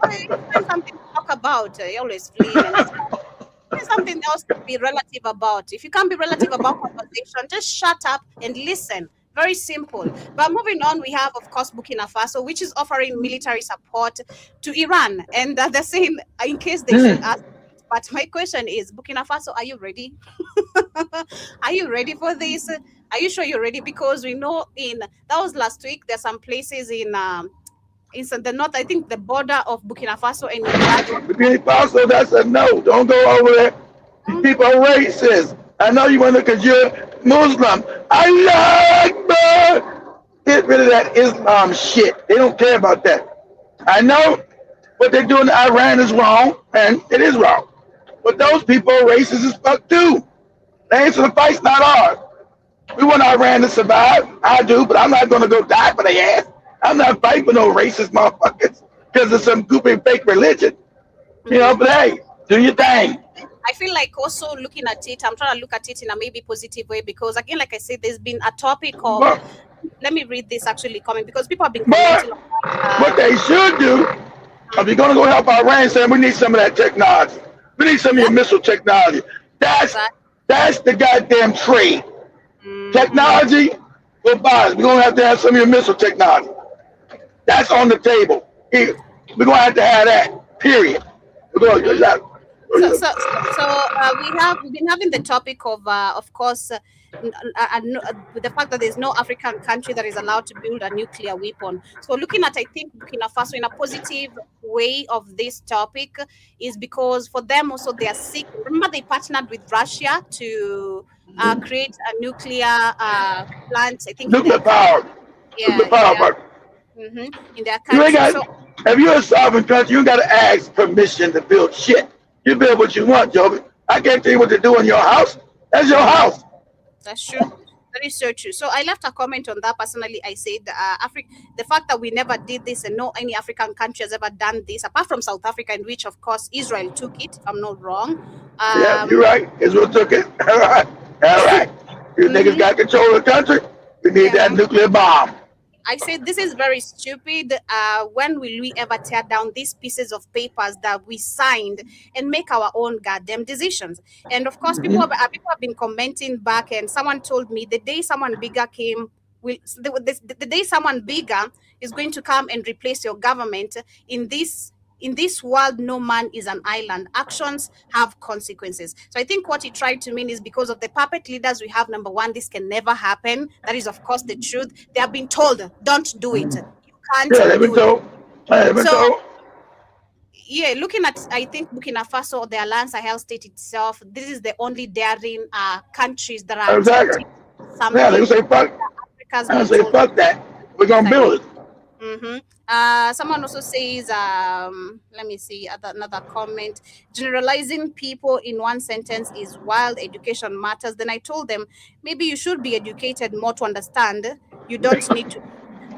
S3: Find something to talk about. You always flee. There's something else to be relative about. If you can't be relative about conversation, just shut up and listen. Very simple. But moving on, we have, of course, Burkina Faso, which is offering military support to Iran. And they're saying, in case they should ask, but my question is, Burkina Faso, are you ready? Are you ready for this? Are you sure you're ready? Because we know that was last week, there's some places in the north, I think the border of Burkina Faso and Niger.
S4: Burkina Faso, that's a no. Don't go over there. These people are racist. I know you want to because you're Muslim. Get rid of that Islam shit. They don't care about that. I know what they're doing to Iran is wrong, and it is wrong. But those people are racist as fuck too. The answer to the fight's not ours. We want Iran to survive. I do, but I'm not going to go die for their ass. I'm not fighting for no racist motherfuckers because of some goofy fake religion. You know, but hey, do your thing.
S3: I feel like also looking at it, I'm trying to look at it in a maybe positive way because again, like I said, there's been a topic of, let me read this actually coming because people have been commenting on,
S4: what they should do, if you're going to go help Iran, saying we need some of that technology. We need some of your missile technology. That's the goddamn trade. Technology, we'll buy it. We're going to have some of your missile technology. That's on the table. We're going to have that, period. We're going to
S3: we've been having the topic of course, with the fact that there's no African country that is allowed to build a nuclear weapon. So looking at, I think, Burkina Faso in a positive way of this topic is because for them also they are sick. Remember they partnered with Russia to create a nuclear plant. I think
S4: nuclear power.
S3: Yeah.
S4: Nuclear power.
S3: In their country.
S4: If you're a sovereign country, you got to ask permission to build shit. You build what you want, Joby. I can't tell you what to do in your house. That's your house.
S3: That's true. That is so true. So I left a comment on that. Personally, I said the fact that we never did this and no any African country has ever done this, apart from South Africa, in which, of course, Israel took it, if I'm not wrong.
S4: Yeah, you're right. Israel took it. All right. All right. You niggas got control of the country. We need that nuclear bomb.
S3: I said this is very stupid. When will we ever tear down these pieces of papers that we signed and make our own goddamn decisions? And of course, people have been commenting back, and someone told me the day someone bigger came, the day someone bigger is going to come and replace your government in this world, no man is an island. Actions have consequences. So I think what he tried to mean is because of the puppet leaders we have, number one, this can never happen. That is, of course, the truth. They have been told, don't do it. You can't do it. So, yeah, looking at, I think, Burkina Faso, the Alliance Sahel state itself, this is the only daring countries that are
S4: exactly. Yeah, they say fuck. I say fuck that. We're going to build it.
S3: Someone also says, let me see, another comment, generalizing people in one sentence is wild. Education matters. Then I told them, maybe you should be educated more to understand. You don't need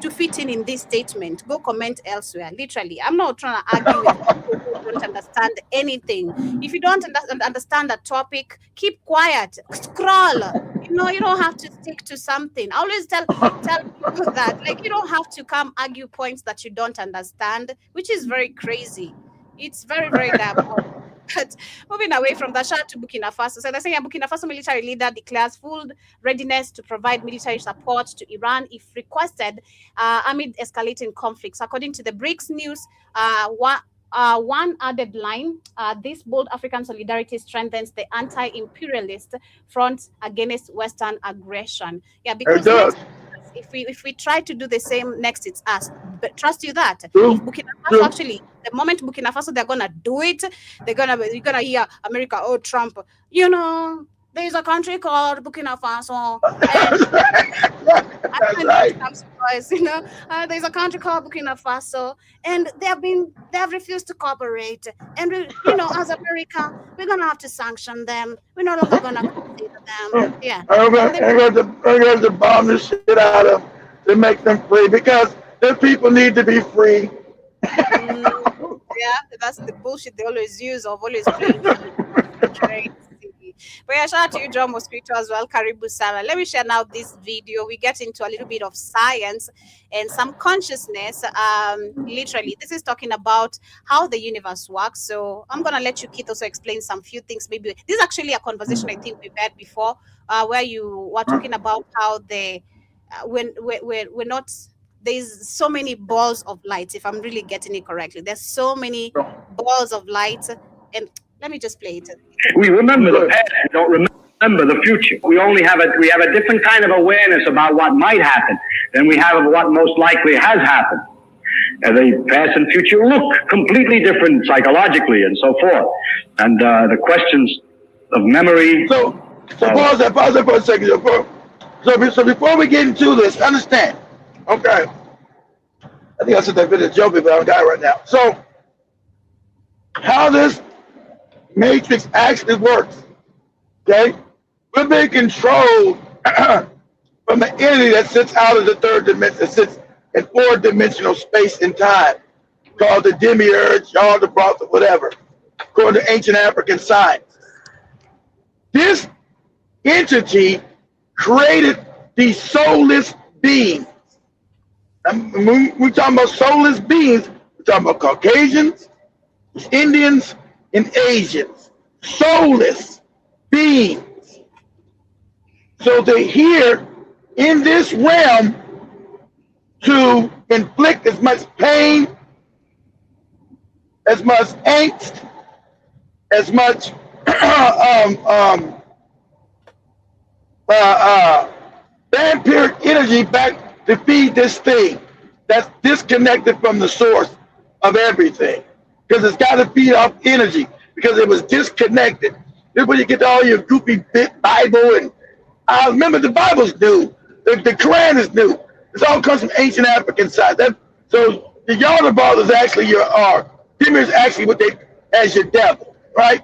S3: to fit in this statement. Go comment elsewhere. Literally, I'm not trying to argue with people who don't understand anything. If you don't understand a topic, keep quiet, scroll. You don't have to stick to something. I always tell people that, like, you don't have to come argue points that you don't understand, which is very crazy. It's very, very damn. But moving away from that, shout out to Burkina Faso. So they're saying a Burkina Faso military leader declares full readiness to provide military support to Iran if requested amid escalating conflicts. According to the BRICS news, one added line, this bold African solidarity strengthens the anti-imperialist front against Western aggression. Yeah, because if we try to do the same next, it's us. But trust you that if Burkina Faso actually, the moment Burkina Faso they're gonna do it, you're gonna hear America, oh Trump, there's a country called Burkina Faso. There's a country called Burkina Faso, and they have refused to cooperate. And as America, we're gonna have to sanction them. We're no longer gonna consider them. Yeah.
S4: I'm going to bomb the shit out of them to make them free because the people need to be free.
S3: Yeah, that's the bullshit they always use of always playing. But yeah, shout out to you, John Mosquito, as well. Karibu Sana. Let me share now this video. We get into a little bit of science and some consciousness. Literally, this is talking about how the universe works. So I'm going to let you, Keith, also explain some few things. Maybe this is actually a conversation I think we've had before, where you were talking about how we're not, there's so many balls of light, if I'm really getting it correctly. There's so many balls of light, and let me just play it.
S8: We remember the past, we don't remember the future. We have a different kind of awareness about what might happen than we have of what most likely has happened. the past and future look completely different psychologically and so forth. And the questions of memory.
S4: So pause that for a second. So before we get into this, understand, okay? I think I said that video joking, but I don't got it right now. So how this matrix actually works, okay? We're being controlled from the entity that sits out of the third dimension, that sits in four-dimensional space and time, called the demiurge, or the prophet, whatever, according to ancient African science. This entity created these soulless beings. And when we're talking about soulless beings, we're talking about Caucasians, Indians, and Asians. Soulless beings. So they're here in this realm to inflict as much pain, as much angst, as much vampiric energy back to feed this thing that's disconnected from the source of everything, because it's got to feed off energy because it was disconnected. This is where you get all your goofy bit Bible, and I remember the Bible's new, the Quran is new. This all comes from ancient African side. So the Yaldabaoth is actually your Dimir is actually what they as your devil, right?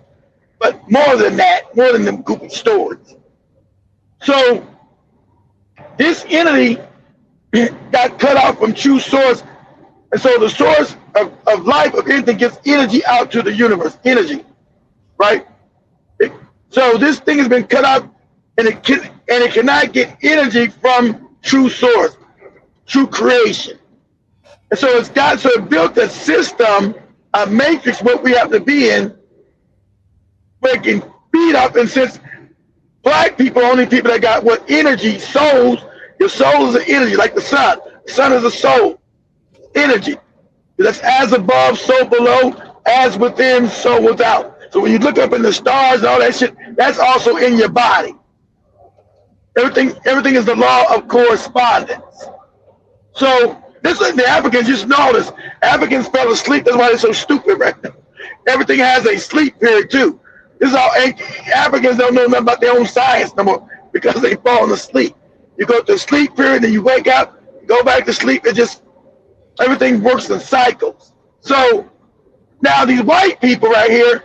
S4: But more than that, more than them goofy stories. So this entity got cut off from true source, and so the source of life of anything gets energy out to the universe, energy, right? So this thing has been cut off, and it cannot get energy from true source, true creation. And so it built a system, a matrix, what we have to be in, where it can feed up. And since black people are only people that got what energy, souls, your soul is an energy, like the sun. The sun is a soul, energy. That's as above, so below, as within, so without. So when you look up in the stars and all that shit, that's also in your body. Everything is the law of correspondence. So this is the Africans, just notice, Africans fell asleep. That's why they're so stupid right now. Everything has a sleep period too. This is all Africans don't know nothing about their own science no more because they falling asleep. You go to sleep period, then you wake up, go back to sleep. It just, everything works in cycles. So now these white people right here,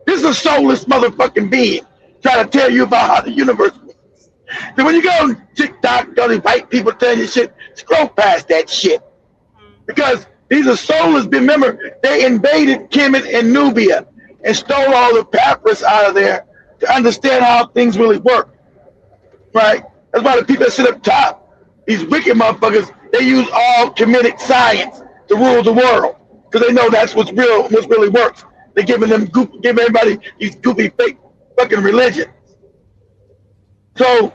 S4: this is a soulless motherfucking being trying to tell you about how the universe works. Then when you go on TikTok, all these white people telling you shit, scroll past that shit. Because these are soulless. Remember, they invaded Kemet and Nubia and stole all the papyrus out of there to understand how things really work. Right? That's why the people that sit up top, these wicked motherfuckers, they use all Kemetic science to rule the world. Because they know that's what's real, what really works. They're giving everybody these goofy fake fucking religions. So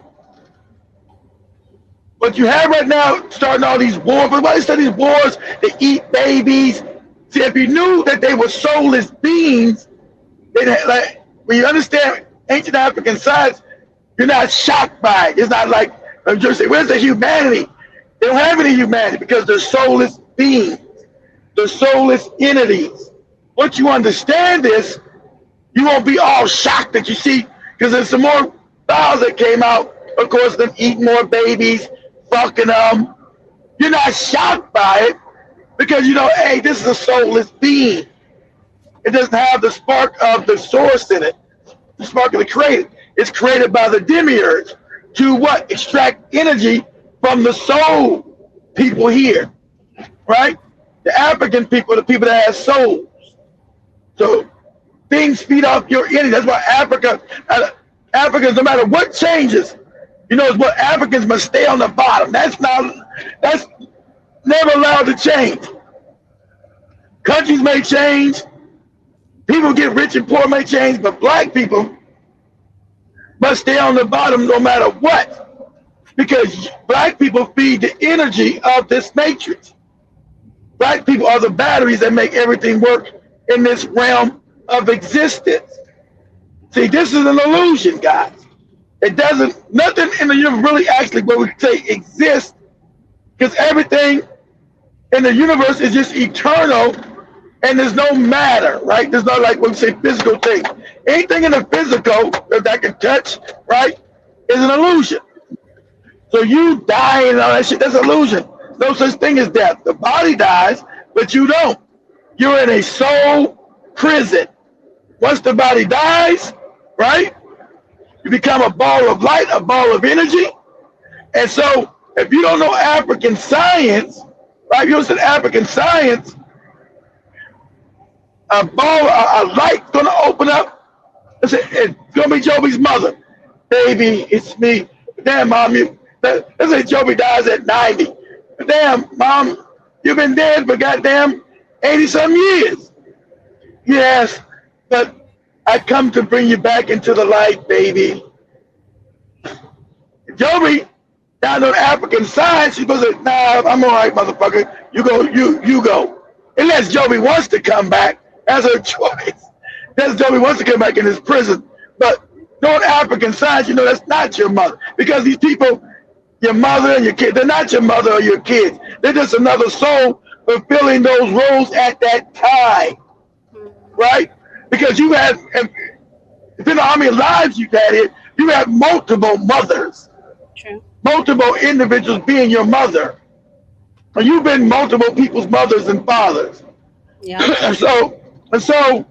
S4: what you have right now, starting all these wars, but why they start these wars? They eat babies. See, if you knew that they were soulless beings, like when you understand ancient African science, you're not shocked by it. It's not like I'm just saying, where's the humanity? They don't have any humanity because they're soulless beings. They're soulless entities. Once you understand this, you won't be all shocked that you see, because there's some more files that came out, of course, them eating more babies, fucking them. You're not shocked by it because you know, hey, this is a soulless being. It doesn't have the spark of the source in it, the spark of the created. It's created by the demiurge to what? Extract energy from the soul people here, right? The African people, the people that have souls. So things feed off your energy. That's why Africans, no matter what changes, you know, what Africans must stay on the bottom. That's never allowed to change. Countries may change, people get rich and poor may change, but black people must stay on the bottom no matter what, because black people feed the energy of this matrix. Black people are the batteries that make everything work in this realm of existence. See, this is an illusion, guys. It doesn't, nothing in the universe really actually what we say exists, because everything And the universe is just eternal, and there's no matter, right? There's no, like when we say physical things. Anything in the physical that I can touch, right, is an illusion. So you die and all that shit, that's illusion. No such thing as death. The body dies, but you don't. You're in a soul prison. Once the body dies, right, you become a ball of light, a ball of energy. And so if you don't know African science, right, you understand African science, a light's gonna open up. It's gonna be Joby's mother. Baby, it's me. Damn, mom, let's say Joby dies at 90. Damn, mom, you've been dead for goddamn 80-some years. Yes, but I come to bring you back into the light, baby. Joby, down on African science, she goes, nah, I'm all right, motherfucker. You go. Unless Joby wants to come back, that's her choice. Unless Joby wants to come back in his prison. But knowing African science, you know that's not your mother. Because these people, your mother and your kid, they're not your mother or your kids. They're just another soul fulfilling those roles at that time. Right? Because you have, depending on how many lives you've had here, you have multiple mothers.
S3: True.
S4: Multiple individuals being your mother. And you've been multiple people's mothers and fathers.
S3: Yeah.
S4: and so,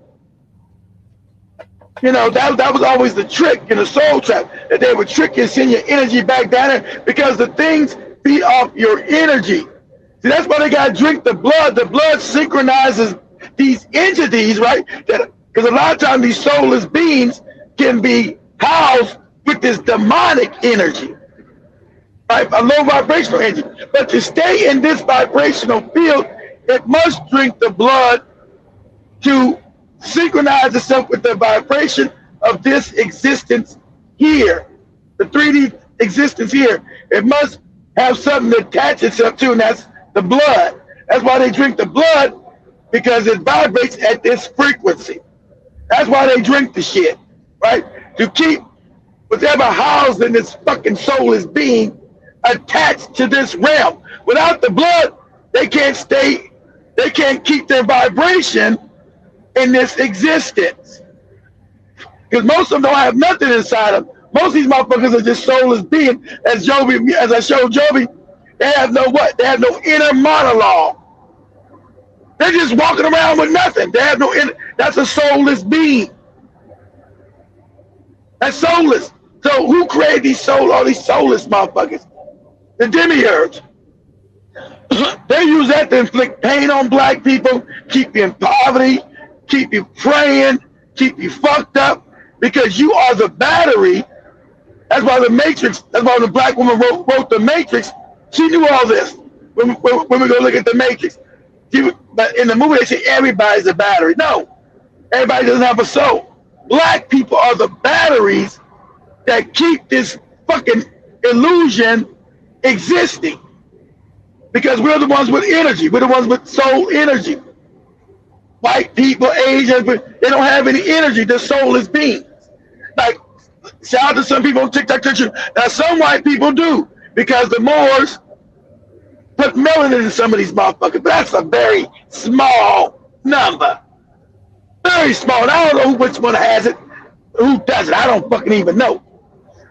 S4: you know, that was always the trick in the soul trap, that they would trick you and send your energy back down there because the things feed off your energy. See, that's why they got to drink the blood. The blood synchronizes these entities, right? Because a lot of times these soulless beings can be housed with this demonic energy, right? A low vibrational energy. But to stay in this vibrational field, it must drink the blood to synchronize itself with the vibration of this existence here, the 3D existence here. It must have something to attach itself to, and that's the blood. That's why they drink the blood, because it vibrates at this frequency. That's why they drink the shit, right? To keep whatever housed in this fucking soulless being attached to this realm. Without the blood, they can't keep their vibration in this existence. Because most of them don't have nothing inside them. Most of these motherfuckers are just soulless beings. As I showed Joby, they have no what? They have no inner monologue. They're just walking around with nothing. They have no inner, that's a soulless being. That's soulless. So who created all these soulless motherfuckers? The demiurge. They use that to inflict pain on black people, keep you in poverty, keep you praying, keep you fucked up, because you are the battery. That's why the Matrix, that's why the black woman wrote the Matrix. She knew all this when we go look at the Matrix. But in the movie, they say everybody's a battery. No, everybody doesn't have a soul. Black people are the batteries that keep this fucking illusion existing. Because we're the ones with energy. We're the ones with soul energy. White people, Asians, but they don't have any energy. They're soulless beings. Like, shout out to some people on TikTok. Now, some white people do, because the Moors put melanin in some of these motherfuckers. But that's a very small number. Very small. And I don't know which one has it, who doesn't. I don't fucking even know.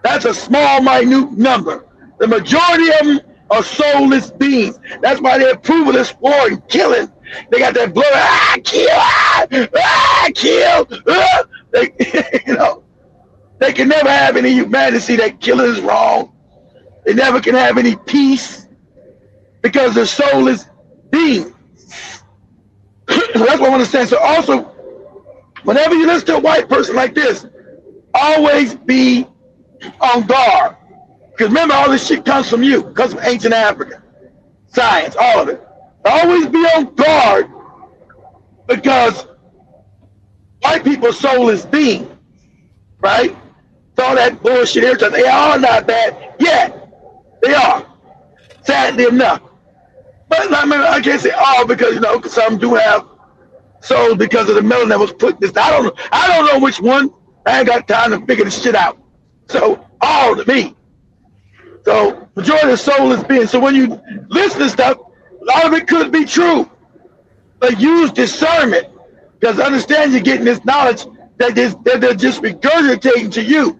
S4: That's a small, minute number. The majority of them are soulless beings. That's why they approve of this war and killing. They got that blood, kill. They, you know, they can never have any humanity. That killing is wrong. They never can have any peace because they're soulless beings. That's what I want to say. So also, whenever you listen to a white person like this, always be on guard. Because remember, all this shit comes from you. It comes from ancient Africa. Science, all of it. Always be on guard, because white people are soulless beings, right? It's all that bullshit here. They are not bad. Yeah, they are. Sadly enough. But I mean, I can't say all, because, you know, some do have souls because of the melanin that was put this. I don't know which one. I ain't got time to figure this shit out. So all to me. So majority of soulless beings. So when you listen to stuff, A lot of it could be true, but use discernment, because understand you're getting this knowledge that they're just regurgitating to you.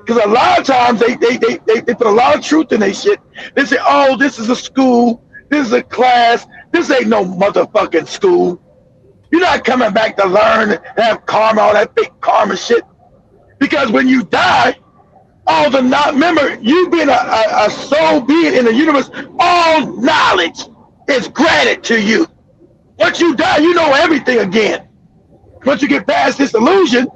S4: Because a lot of times they put a lot of truth in their shit. They say, oh, this is a school, this is a class, this ain't no motherfucking school. You're not coming back to learn and have karma, all that fake karma shit. Because when you die, all the remember, you being a soul being in the universe, all knowledge is granted to you. Once you die, you know everything again. Once you get past this illusion,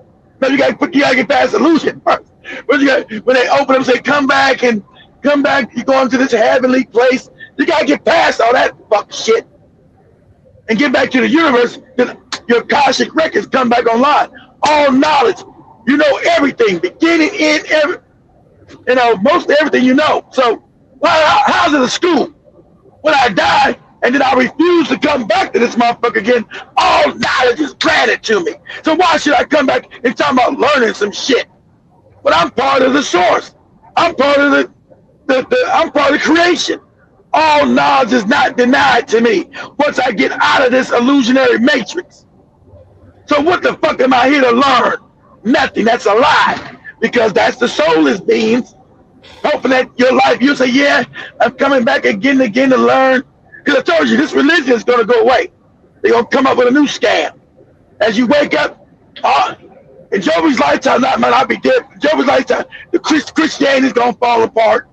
S4: you gotta get past illusion first. When they open up and say, come back, you go into this heavenly place, you gotta get past all that fuck shit and get back to the universe. Then your Akashic records come back online. All knowledge, you know everything, beginning, end, most everything you know. So how's it a school? When I die and then I refuse to come back to this motherfucker again, all knowledge is granted to me. So why should I come back and talk about learning some shit? But I'm part of the source. I'm part of I'm part of creation. All knowledge is not denied to me once I get out of this illusionary matrix. So what the fuck am I here to learn? Nothing. That's a lie. Because that's the soulless beings hoping that your life, you'll say, yeah, I'm coming back again and again to learn. Because I told you, this religion is going to go away. They're going to come up with a new scam. As you wake up, in Jovi's lifetime, I'll be dead. Jovi's lifetime, the Christianity is going to fall apart.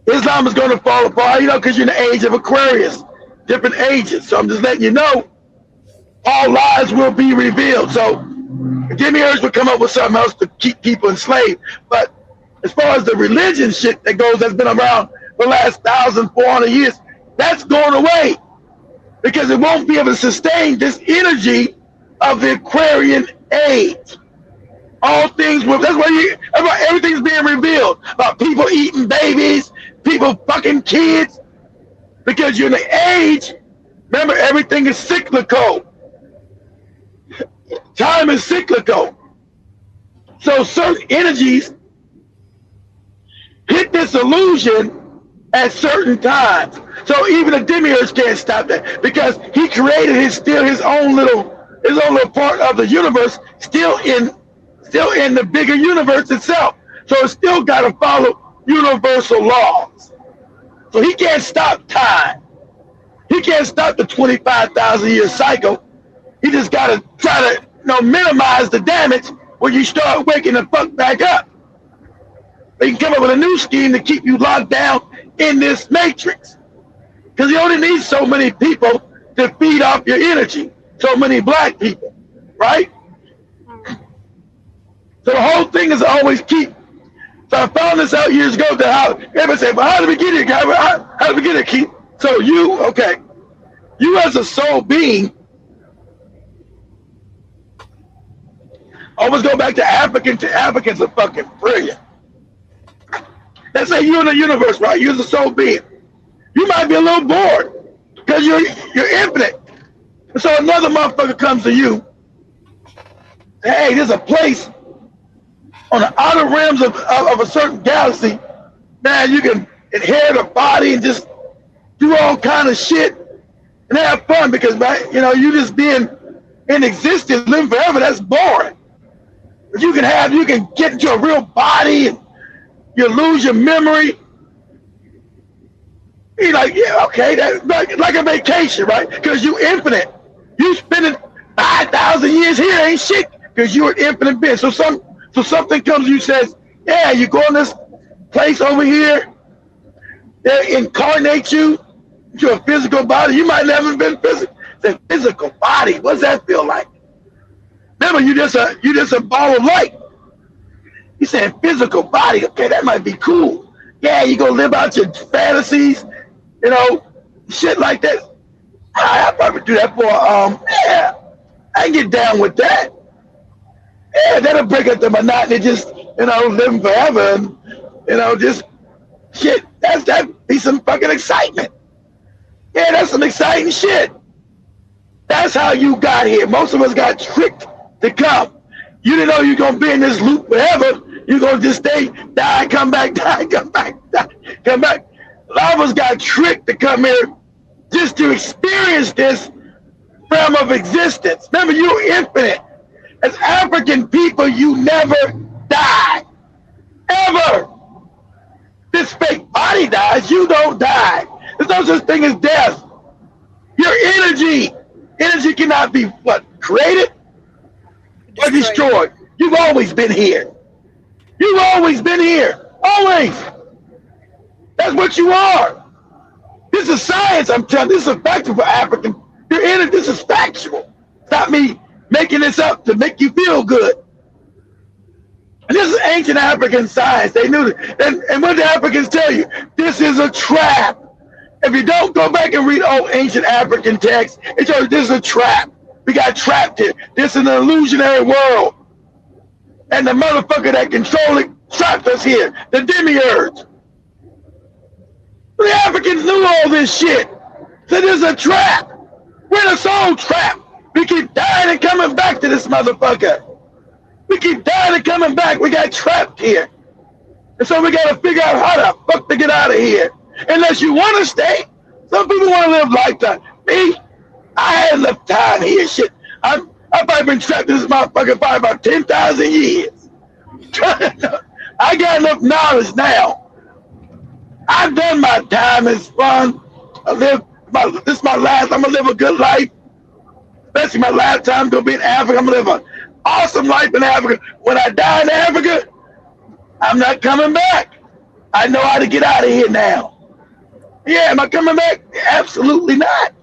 S4: Islam is going to fall apart, because you're in the age of Aquarius, different ages. So I'm just letting you know, all lies will be revealed. So demiurge will come up with something else to keep people enslaved. But as far as the religion shit that's been around for the last 1,400 years, that's going away because it won't be able to sustain this energy of the Aquarian age. All things that's why everything's being revealed about people eating babies, people fucking kids, because you're in the age. Remember, everything is cyclical. Time is cyclical. So certain energies hit this illusion at certain times. So even the demiurge can't stop that because he created his own little part of the universe, still in the bigger universe itself. So it's still got to follow universal laws. So he can't stop time. He can't stop the 25,000 year cycle. He just got to try to minimize the damage when you start waking the fuck back up. They can come up with a new scheme to keep you locked down in this matrix. Because you only need so many people to feed off your energy. So many black people, right? So the whole thing is always keep. So I found this out years ago that how everybody say, well, how did we get here, guy? How did we get here, Keith? So you as a soul being, always go back to Africans are fucking brilliant. Let's say you're in the universe, right? You're the soul being. You might be a little bored because you're infinite. So another motherfucker comes to you. Hey, there's a place on the outer rims of a certain galaxy. Man, you can inherit a body and just do all kind of shit and have fun because, you just being in existence, living forever, that's boring. But you can get into a real body and you lose your memory. You're like, yeah, okay, that's like a vacation, right? Because you infinite. You spending 5,000 years here ain't shit because you're an infinite being. So something comes to you says, yeah, you go in this place over here. They incarnate you into a physical body. You might never have been physical. It's a physical body. What does that feel like? Remember, you just a ball of light. You saying physical body? Okay, that might be cool. Yeah, you go live out your fantasies, shit like that. I'll probably do that for yeah, I can get down with that. Yeah, that'll break up the monotony, just living forever and just shit. That'd be some fucking excitement. Yeah, that's some exciting shit. That's how you got here. Most of us got tricked to come. You didn't know you're gonna be in this loop forever. You're gonna just stay, die, come back, die, come back, die, come back. A lot of us got tricked to come here just to experience this realm of existence. Remember, you're infinite. As African people, you never die. Ever. This fake body dies, you don't die. There's no such thing as death. Your energy. Energy cannot be what? Created or destroyed. You've always been here. You've always been here. Always. That's what you are. This is science, I'm telling you. This is a factor for African. Your energy, this is factual. It's not me making this up to make you feel good. And this is ancient African science. They knew that. And what the Africans tell you? This is a trap. If you don't go back and read old ancient African texts, it tells you this is a trap. We got trapped here. This is an illusionary world. And the motherfucker that controls it trapped us here. The demiurge. The Africans knew all this shit. So this is a trap. We're in a soul trap. We keep dying and coming back to this motherfucker. We keep dying and coming back. We got trapped here. And so we got to figure out how the fuck to get out of here. Unless you want to stay. Some people want to live lifetime. Me, I had enough time here. Shit, I've probably been trapped in this motherfucker for about 10,000 years. I got enough knowledge now. I've done my time. It's fun. This is my last. I'm going to live a good life. Especially my lifetime going to be in Africa. I'm going to live an awesome life in Africa. When I die in Africa, I'm not coming back. I know how to get out of here now. Yeah, am I coming back? Absolutely not.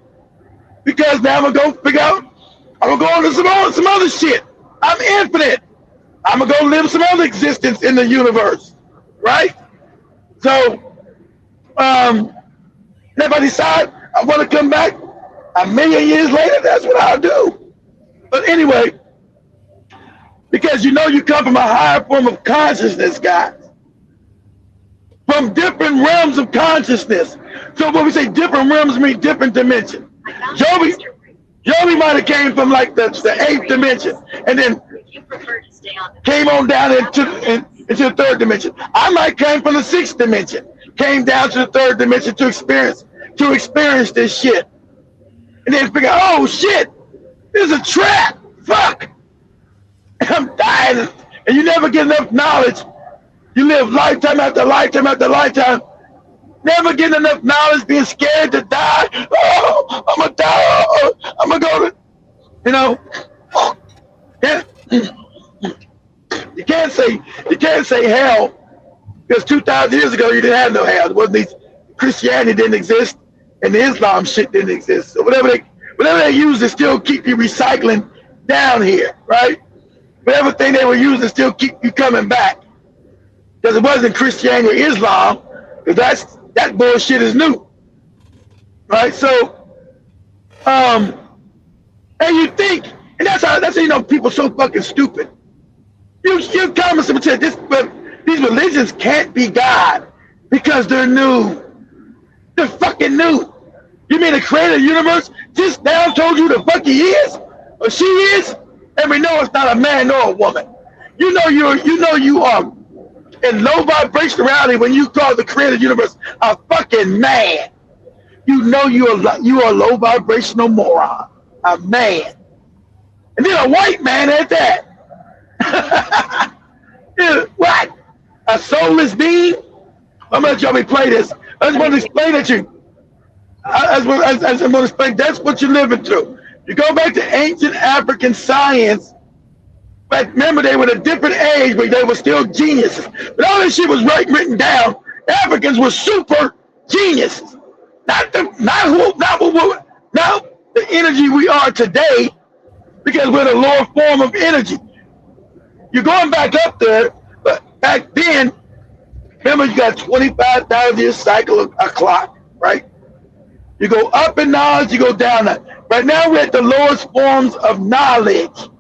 S4: Because now I'm going to go figure out, I'm going to go on to some other shit. I'm infinite. I'm going to go live some other existence in the universe. Right? So, if I decide I want to come back a million years later, that's what I'll do. But anyway, because you know you come from a higher form of consciousness, guys. From different realms of consciousness. So when we say different realms, mean different dimensions. Joby might have came from like the 8th dimension and then came on down into the 3rd dimension. I might came from the 6th dimension, came down to the 3rd dimension to experience this shit. And then figure, oh shit, this is a trap. Fuck. I'm dying. And you never get enough knowledge. You live lifetime after lifetime after lifetime. Never get enough knowledge, being scared to die. Oh, I'm going to die. Oh, I'm going to go to, you know. Yeah. You can't say hell because 2,000 years ago you didn't have no hell. It wasn't these, Christianity didn't exist and the Islam shit didn't exist. So whatever they use to still keep you recycling down here, right? Whatever thing they were using to still keep you coming back. Because it wasn't Christianity or Islam, because that bullshit is new. Right? So, and you think, and that's how you know people so fucking stupid. You come and say but these religions can't be God because they're new. They're fucking new. You mean the creator of the universe just now told you the fuck he is? Or she is? And we know it's not a man nor a woman. You know you are in low vibration reality when you call the creator of the universe a fucking man. You know you are a low vibrational moron. A man. And then a white man at that. What? A soulless being? I'm gonna let y'all play this. I just want to explain it to you. I'm going to explain, that's what you're living through. You go back to ancient African science, but remember they were in a different age, but they were still geniuses. But all this shit was written down. Africans were super geniuses. Not the energy we are today, because we're the lower form of energy. You're going back up there, but back then, remember you got 25,000 year cycle of a clock, right? You go up in knowledge, you go down. Right now we're at the lowest forms of knowledge.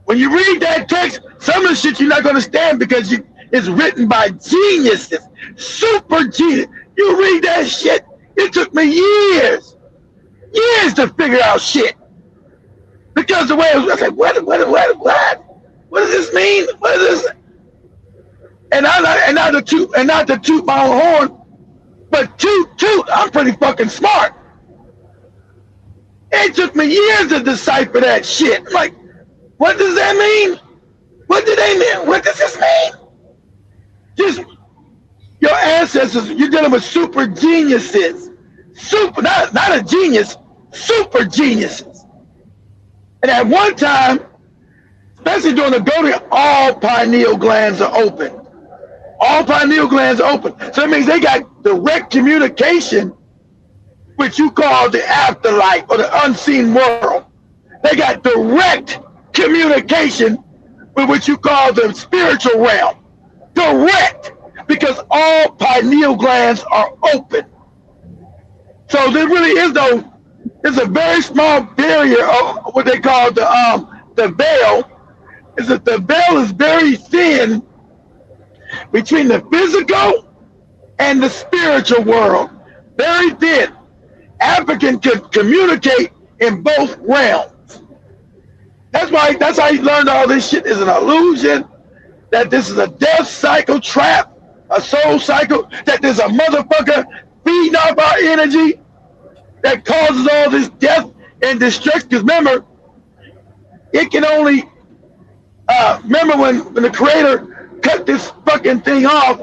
S4: When you read that text, some of the shit you're not going to understand because it's written by geniuses, super genius. You read that shit, it took me years to figure out shit. Because the way it was, I was like, what? What does this mean? What is this? And not to toot my own horn, But toot, I'm pretty fucking smart. It took me years to decipher that shit. I'm like, what does that mean? What do they mean? What does this mean? Just your ancestors, you're dealing with super geniuses. Not a genius, super geniuses. And at one time, especially during the goading, all pineal glands are open. All pineal glands are open. So that means they got direct communication, which you call the afterlife or the unseen world. They got direct communication with what you call the spiritual realm. Direct, because all pineal glands are open. So there really is there's a very small barrier of what they call the veil. Is that the veil is very thin between the physical and the spiritual world. Very thin. African can communicate in both realms. That's how he learned all this shit is an illusion, that this is a death cycle trap, a soul cycle, that there's a motherfucker feeding off our energy that causes all this death and destruction. Because remember, it can only, remember when the creator cut this fucking thing off,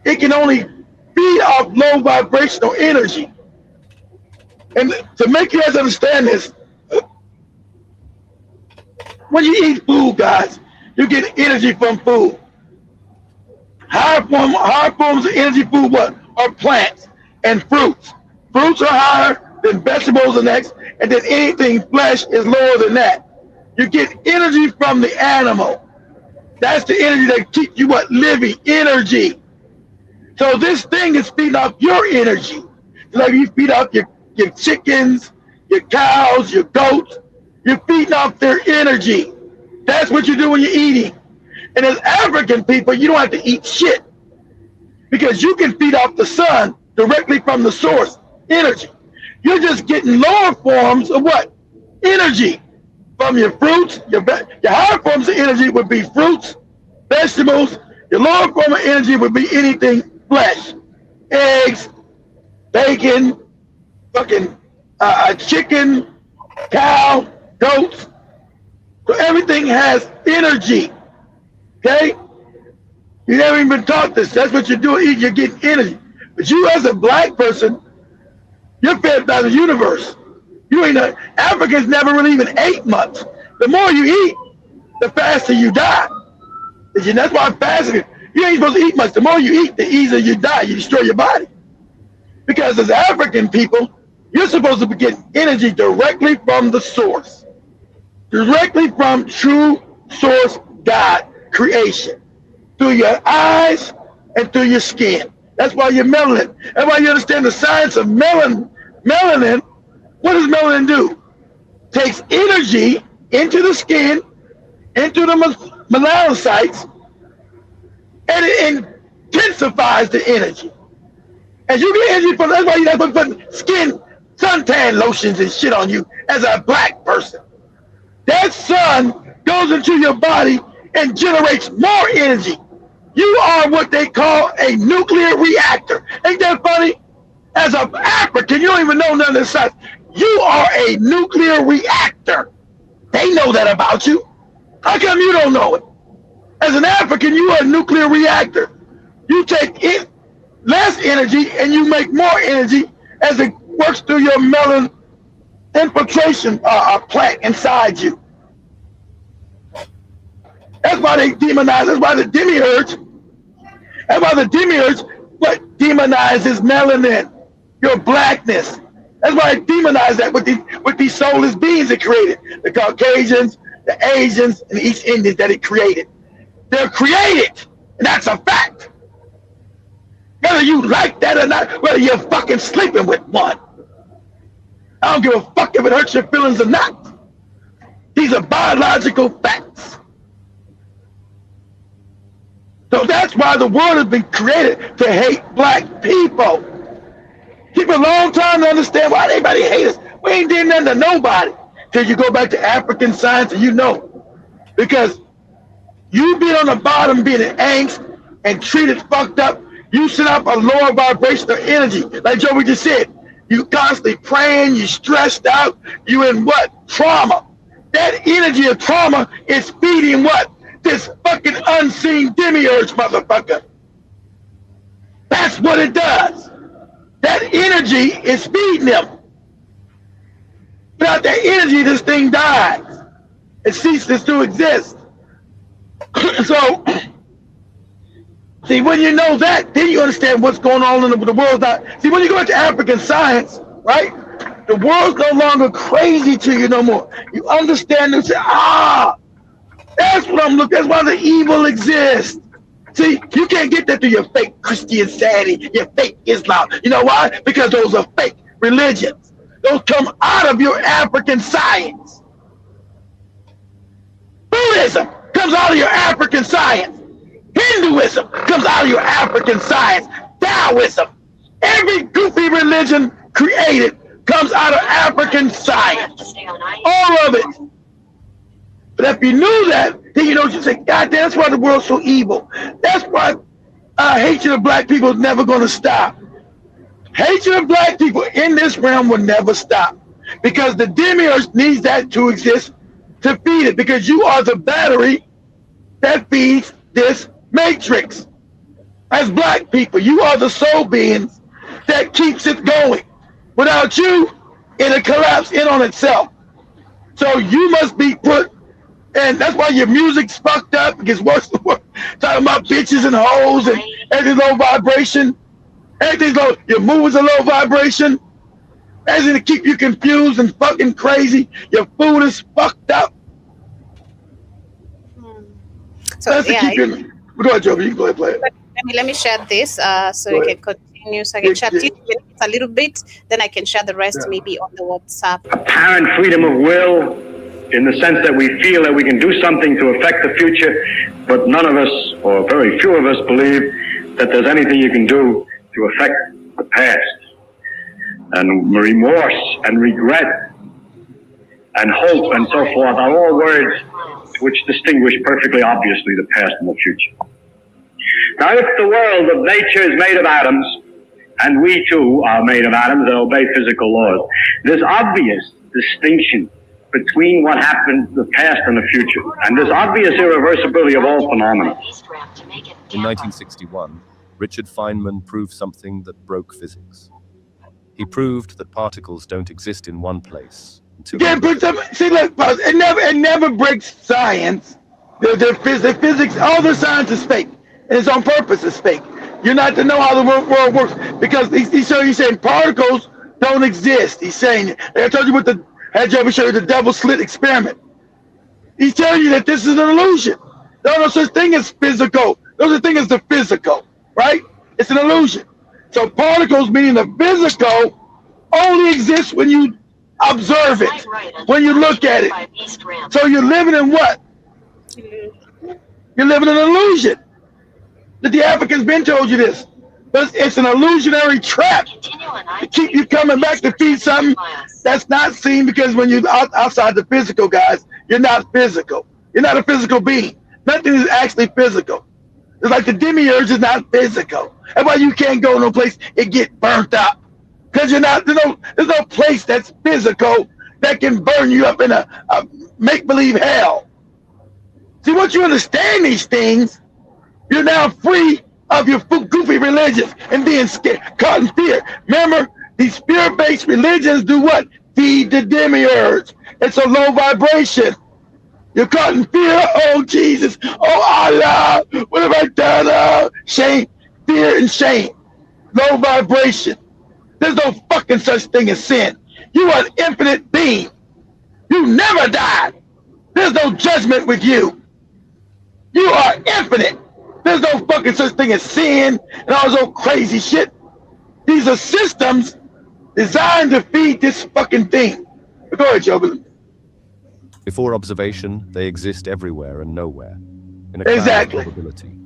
S4: it can only feed off low vibrational energy. And to make you guys understand this, when you eat food, guys, you get energy from food. Higher forms of energy food what? Are plants and fruits. Fruits are higher, then vegetables are next, and then anything flesh is lower than that. You get energy from the animal. That's the energy that keeps you what? Living energy. So this thing is feeding off your energy. Like you feed off your chickens, your cows, your goats. You're feeding off their energy. That's what you do when you're eating. And as African people, you don't have to eat shit because you can feed off the sun directly from the source, energy. You're just getting lower forms of what? Energy from your fruits. Your higher forms of energy would be fruits, vegetables. Your lower form of energy would be anything flesh, eggs, bacon, fucking chicken, cow, goats. So everything has energy. Okay? You never even been taught this. That's what you're doing. You're getting energy. But you as a black person, you're fed by the universe. You ain't know. Africans never really even ate much. The more you eat, the faster you die. And that's why fasting. You ain't supposed to eat much. The more you eat, the easier you die. You destroy your body. Because as African people, you're supposed to be getting energy directly from the source. Directly from true source God creation. Through your eyes and through your skin. That's why you're melanin. That's why you understand the science of melanin. Melanin, what does melanin do? Takes energy into the skin, into the melanocytes, and it intensifies the energy. And you get energy from, that's why you're not putting skin suntan lotions and shit on you as a black person. That sun goes into your body and generates more energy. You are what they call a nuclear reactor. Ain't that funny? As an African, you don't even know none of this stuff. You are a nuclear reactor. They know that about you. How come you don't know it? As an African, you are a nuclear reactor. You take in less energy and you make more energy as it works through your melanin infiltration plant inside you. That's why they demonize. That's why the demiurge. That's why the demiurge what demonizes melanin, your blackness. That's why they demonize that with these soulless beings it created. The Caucasians, the Asians, and the East Indians that it created. They're created, and that's a fact. Whether you like that or not, whether you're fucking sleeping with one. I don't give a fuck if it hurts your feelings or not. These are biological facts. So that's why the world has been created to hate black people. Took a long time to understand why everybody hates us. We ain't did nothing to nobody. Till you go back to African science and you know. Because you being on the bottom, being in angst and treated fucked up, You set up a lower vibrational energy. Like Joey just said, you constantly praying, you stressed out, you in what? Trauma. That energy of trauma is feeding what? This fucking unseen demiurge, motherfucker. That's what it does. That energy is feeding them. Without that energy, this thing dies. It ceases to exist. So, see, when you know that, then you understand what's going on in the world now. See, when you go into African science, right, the world's no longer crazy to you no more. You understand and say, that's what I'm looking at. That's why the evil exists. See, you can't get that through your fake Christianity, your fake Islam. You know why? Because those are fake religions. Those come out of your African science. Buddhism comes out of your African science. Hinduism comes out of your African science. Taoism, every goofy religion created comes out of African science. All of it. But if you knew that, then you know you say, God, that's why the world's so evil. That's why hatred of black people is never going to stop. Hatred of black people in this realm will never stop. Because the demiurge needs that to exist to feed it. Because you are the battery that feeds this matrix. As black people, you are the soul beings that keeps it going. Without you, it'll collapse in on itself. So you must be put, and that's why your music's fucked up. It gets worse and worse. Talking about bitches and hoes and everything's low vibration. Everything's low. Your moves are low vibration. Everything to keep you confused and fucking crazy. Your food is fucked up.
S3: So
S4: That's
S3: yeah,
S4: to keep you. Go ahead, Joby. You can go ahead and play it.
S3: let me share this so you can continue. So I can share this a little bit, then I can share the rest maybe on the WhatsApp.
S8: Apparent freedom of will, in the sense that we feel that we can do something to affect the future, but none of us, or very few of us, believe that there's anything you can do to affect the past. And remorse and regret and hope and so forth are all words which distinguish perfectly obviously the past and the future. Now, if the world of nature is made of atoms, and we too are made of atoms that obey physical laws, there's obvious distinction between what happened, the past and the future, and there's obvious irreversibility of all phenomena.
S9: In 1961, Richard Feynman proved something that broke physics. He proved that particles don't exist in one place until
S4: See, look, it never breaks science. The physics, all the science is fake. And it's on purpose, it's fake. You're not to know how the world works, because he's saying particles don't exist. He's saying, I told you had you ever show you the double slit experiment. He's telling you that this is an illusion. There's no such thing as physical. There's no such thing as the physical, right? It's an illusion. So particles, meaning the physical, only exists when you observe it, when you look at it. So you're living in what? You're living in an illusion. The Africans been told you this. But it's an illusionary trap to keep you coming back to feed something that's not seen, because when you're outside the physical, guys, you're not physical. You're not a physical being. Nothing is actually physical. It's like the demiurge is not physical. That's why you can't go no place and get burnt up. Because there's no place that's physical that can burn you up in a make-believe hell. See, once you understand these things, you're now free of your goofy religions and being scared, caught in fear. Remember, these spirit-based religions do what? Feed the demiurge. It's a low vibration. You're caught in fear. Oh, Jesus. Oh, Allah. What have I done? Oh, shame, fear, and shame. Low vibration. There's no fucking such thing as sin. You are an infinite being. You never died. There's no judgment with you. You are infinite. There's no fucking such thing as sin and all this old crazy shit. These are systems designed to feed this fucking thing. But go ahead, Joe.
S9: Before observation, they exist everywhere and nowhere, in a cloud of probability.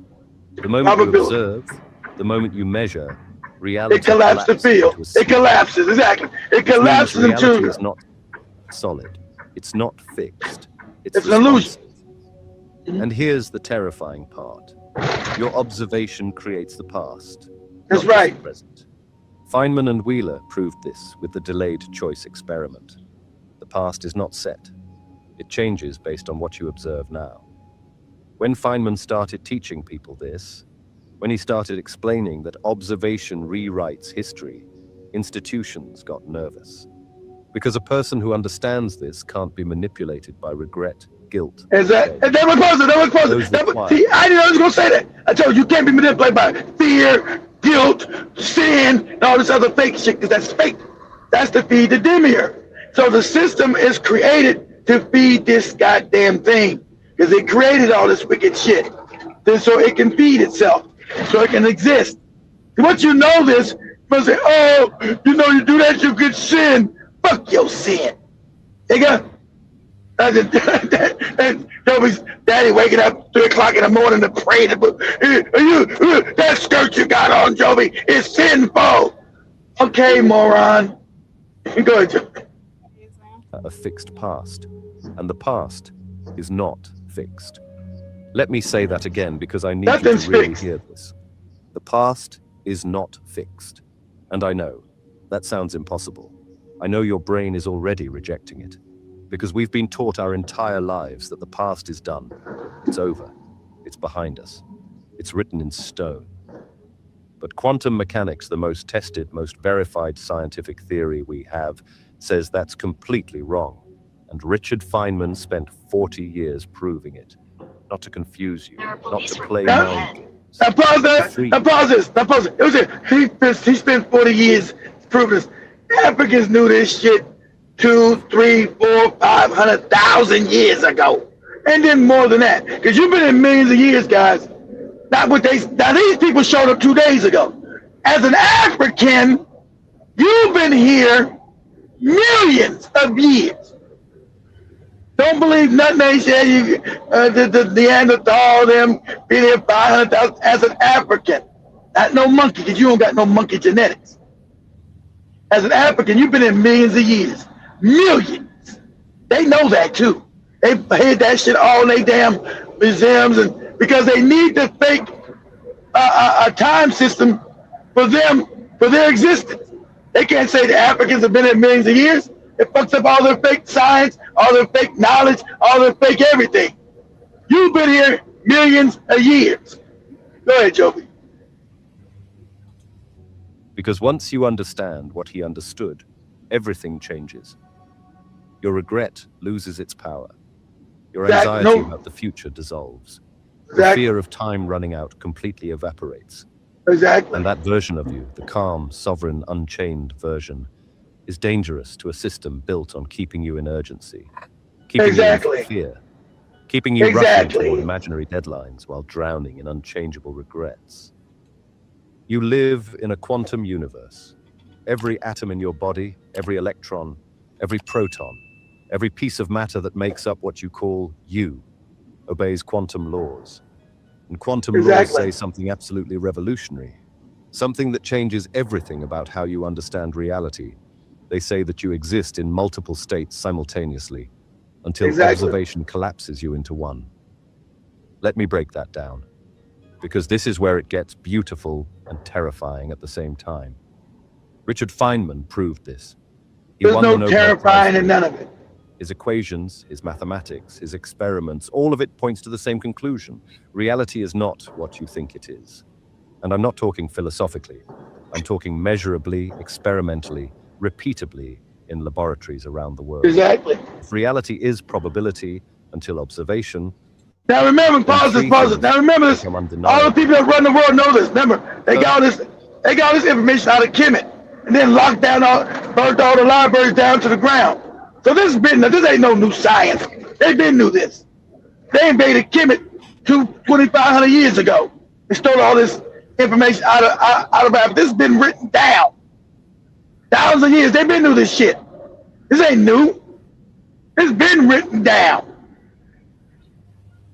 S9: The moment you observe, the moment you measure, reality
S4: it collapses the field. It collapses, exactly. It collapses into
S9: reality is not solid. It's not fixed. It's
S4: an illusion.
S9: And here's the terrifying part. Your observation creates the past.
S4: That's
S9: not just
S4: right.
S9: the present. Feynman and Wheeler proved this with the delayed choice experiment. The past is not set. It changes based on what you observe now. When Feynman started teaching people this, when he started explaining that observation rewrites history, institutions got nervous. Because a person who understands this can't be manipulated by regret, guilt.
S4: And that was positive. See, I didn't know I was going to say that. I told you can't be manipulated by fear, guilt, sin, and all this other fake shit, because that's fake. That's to feed the demiurge. So the system is created to feed this goddamn thing, because it created all this wicked shit. Then so it can feed itself, so it can exist. Once you know this, you say, oh, you know, you do that, you get sin. Fuck your sin. Nigga. And Joey's daddy waking up 3 o'clock in the morning to pray. That skirt you got on, Joey, is sinful. Okay, moron. Go ahead, Joey.
S9: A fixed past, and the past is not fixed. Let me say that again because I need you to really hear this. The past is not fixed. And I know, that sounds impossible. I know your brain is already rejecting it. Because we've been taught our entire lives that the past is done. It's over. It's behind us. It's written in stone. But quantum mechanics, the most tested, most verified scientific theory we have, says that's completely wrong. And Richard Feynman spent 40 years proving it. Not to confuse you, not to play mind games.
S4: Now pause this. It was he spent 40 years proving this. Africans knew this shit 2, 3, 4, 500,000 years ago, and then more than that, because you've been in millions of years, guys. Now these people showed up 2 days ago. As an African, you've been here millions of years. Don't believe nothing they said. The Neanderthal, them been here 500,000. As an African, not no monkey, because you don't got no monkey genetics. As an African, you've been in millions of years. Millions. They know that too. They hid that shit all in their damn museums, and because they need to fake a time system for them, for their existence. They can't say the Africans have been here millions of years. It fucks up all their fake science, all their fake knowledge, all their fake everything. You've been here millions of years. Go ahead, Joby.
S9: Because once you understand what he understood, everything changes. Your regret loses its power. Your anxiety about the future dissolves. The fear of time running out completely evaporates.
S4: Exactly.
S9: And that version of you, the calm, sovereign, unchained version, is dangerous to a system built on keeping you in urgency, keeping you in fear, keeping you rushing toward imaginary deadlines while drowning in unchangeable regrets. You live in a quantum universe. Every atom in your body, every electron, every proton, every piece of matter that makes up what you call you, obeys quantum laws. And quantum laws say something absolutely revolutionary, something that changes everything about how you understand reality. They say that you exist in multiple states simultaneously until observation collapses you into one. Let me break that down, because this is where it gets beautiful and terrifying at the same time. Richard Feynman proved this.
S4: There's no terrifying in none of it.
S9: His equations, his mathematics, his experiments, all of it points to the same conclusion. Reality is not what you think it is. And I'm not talking philosophically. I'm talking measurably, experimentally, repeatably in laboratories around the world.
S4: Exactly.
S9: If reality is probability until observation.
S4: Now remember, pause this. Now remember this. All the people that run the world know this. Remember, they got all this information out of Kemet, and then locked down burnt all the libraries down to the ground. So this ain't no new science. They been knew this. They invaded Kemet 2,500 years ago. They stole all this information out of Africa. This has been written down. Thousands of years. They been knew this shit. This ain't new. It's been written down.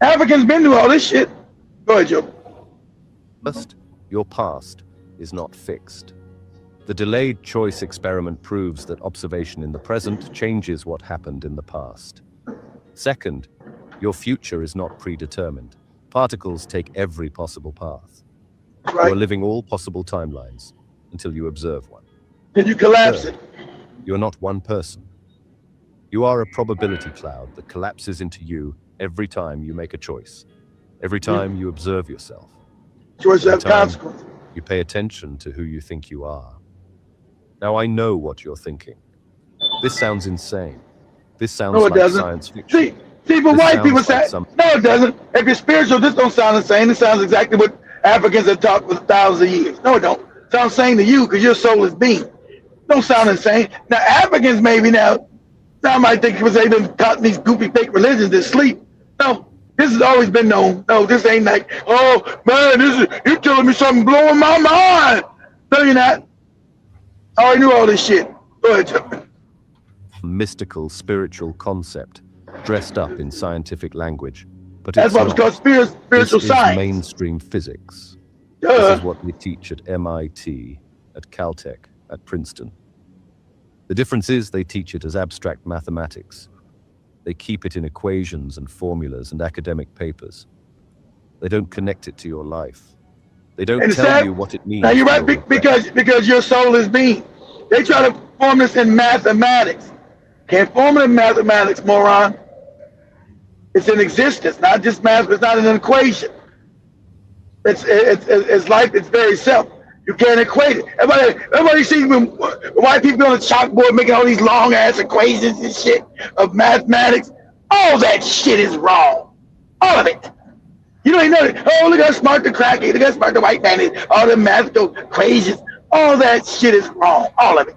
S4: Africans been knew all this shit. Go ahead, Joe.
S9: First, your past is not fixed. The delayed choice experiment proves that observation in the present changes what happened in the past. Second, your future is not predetermined. Particles take every possible path.
S4: Right.
S9: You are living all possible timelines until you observe one.
S4: Then you collapse
S9: Third,
S4: it.
S9: you are not one person. You are a probability cloud that collapses into you every time you make a choice, every time you observe yourself.
S4: Choices have
S9: Every time
S4: consequences.
S9: you pay attention to who you think you are. Now I know what you're thinking. This sounds insane. This sounds
S4: No, it
S9: like
S4: doesn't.
S9: science fiction.
S4: See, but
S9: This
S4: white people
S9: sounds like
S4: say,
S9: some-
S4: no, it doesn't. If you're spiritual, this don't sound insane. It sounds exactly what Africans have taught for thousands of years. No, it don't. It sounds insane to you because your soul is being. Don't sound insane. Now, Africans maybe now, some might think because they've been taught these goofy fake religions that sleep. No, this has always been known. No, this ain't like, oh, man, you're telling me something blowing my mind. No, you're not. I already knew all this shit. Go ahead, Joe.
S9: Mystical, spiritual concept dressed up in scientific language. But
S4: That's
S9: it's
S4: why it's
S9: not.
S4: called spiritual
S9: This
S4: science.
S9: is mainstream physics.
S4: Duh.
S9: This is what they teach at MIT, at Caltech, at Princeton. The difference is they teach it as abstract mathematics. They keep it in equations and formulas and academic papers. They don't connect it to your life. They don't
S4: And
S9: tell
S4: sad-
S9: you what it means.
S4: Now you're
S9: to
S4: right
S9: your regret.
S4: because your soul is being. They try to form this in mathematics. Can't form it in mathematics, moron. It's in existence, not just math. It's not an equation. It's life. It's very simple. You can't equate it. Everybody sees when white people on the chalkboard making all these long ass equations and shit of mathematics. All that shit is wrong. All of it. You don't even know it. Oh, look how smart the crack is. Look how smart the white man is. All the mathematical equations. All that shit is wrong. All of it.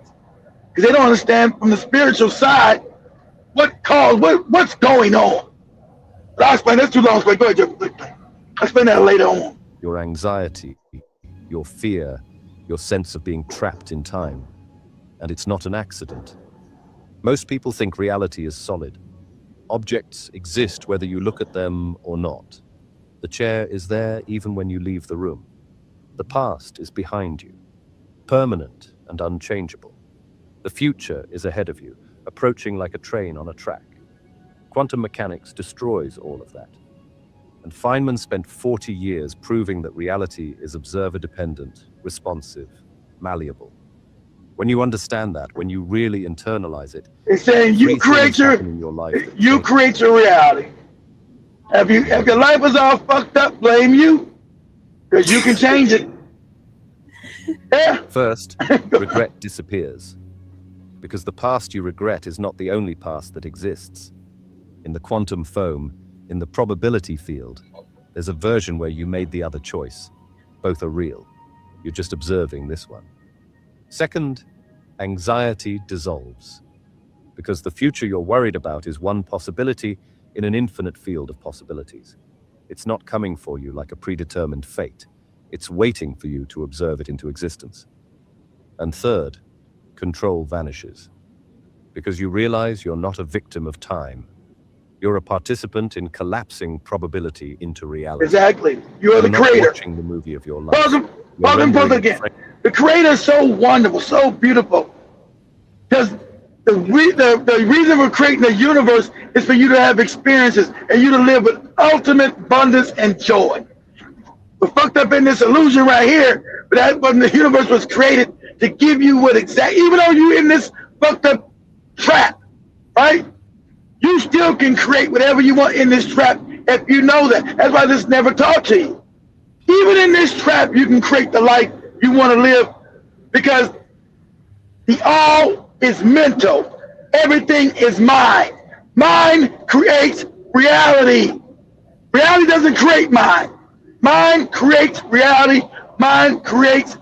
S4: Because they don't understand from the spiritual side what's going on. But I'll explain. That's too long. Go ahead, Jeff. I'll explain that later on.
S9: Your anxiety, your fear, your sense of being trapped in time. And it's not an accident. Most people think reality is solid. Objects exist whether you look at them or not. The chair is there even when you leave the room. The past is behind you, permanent and unchangeable. The future is ahead of you, approaching like a train on a track. Quantum mechanics destroys all of that. And Feynman spent 40 years proving that reality is observer-dependent, responsive, malleable. When you understand that, when you really internalize it,
S4: It's saying you
S9: three
S4: create
S9: things
S4: your
S9: happen in your life that
S4: you
S9: change.
S4: create your reality. If your life is all fucked up, blame you. Because you can change it. Yeah.
S9: First, regret disappears. Because the past you regret is not the only past that exists. In the quantum foam, in the probability field, there's a version where you made the other choice. Both are real. You're just observing this one. Second, anxiety dissolves. Because the future you're worried about is one possibility in an infinite field of possibilities. It's not coming for you like a predetermined fate. It's waiting for you to observe it into existence. And third, control vanishes. Because you realize you're not a victim of time. You're a participant in collapsing probability into reality.
S4: Exactly. You are
S9: You're
S4: the
S9: not
S4: creator.
S9: watching the movie of your life.
S4: Welcome
S9: You're rendering it
S4: again.
S9: fra-
S4: The creator is so wonderful, so beautiful. Because the reason we're creating the universe is for you to have experiences and you to live with ultimate abundance and joy. We're fucked up in this illusion right here, but that's when the universe was created to give you what exactly, even though you're in this fucked up trap, right? You still can create whatever you want in this trap if you know that. That's why this never taught to you. Even in this trap, you can create the life you want to live because the all is mental. Everything is mind. Mind creates reality. Reality doesn't create mind. Mind creates reality. Mind creates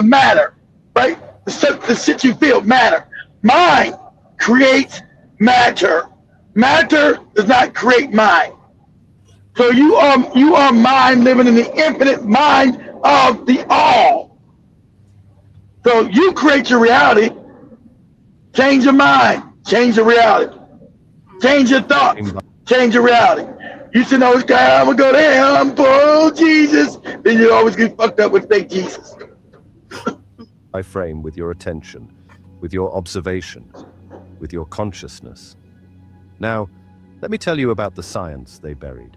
S4: matter, right? The shit you feel, matter. Mind creates matter. Matter does not create mind. So you are mind living in the infinite mind of the all. So you create your reality. Change your mind. Change your reality. Change your thoughts. Change your reality. You should know, guy, I'm gonna go there. I'm poor Jesus. Then you always get fucked up with fake Jesus.
S9: I frame with your attention, with your observation, with your consciousness. Now, let me tell you about the science they buried.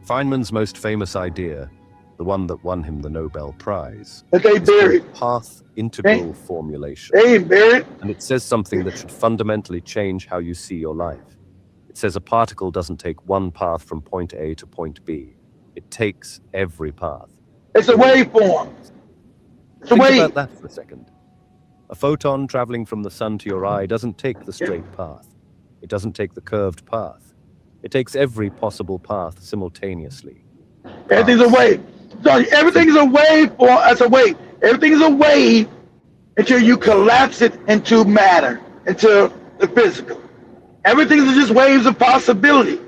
S9: Feynman's most famous idea, the the one that won him the Nobel Prize.
S4: But they buried.
S9: Path integral formulation.
S4: They ain't buried.
S9: And it says something that should fundamentally change how you see your life. It says a particle doesn't take one path from point A to point B. It takes every path.
S4: It's a waveform. It's a
S9: Think
S4: wave.
S9: about that for a second. A photon traveling from the sun to your eye doesn't take the straight path. It doesn't take the curved path. It takes every possible path simultaneously.
S4: Everything's a wave. So everything is a wave. That's a wave. Everything is a wave until you collapse it into matter, into the physical. Everything is just waves of possibility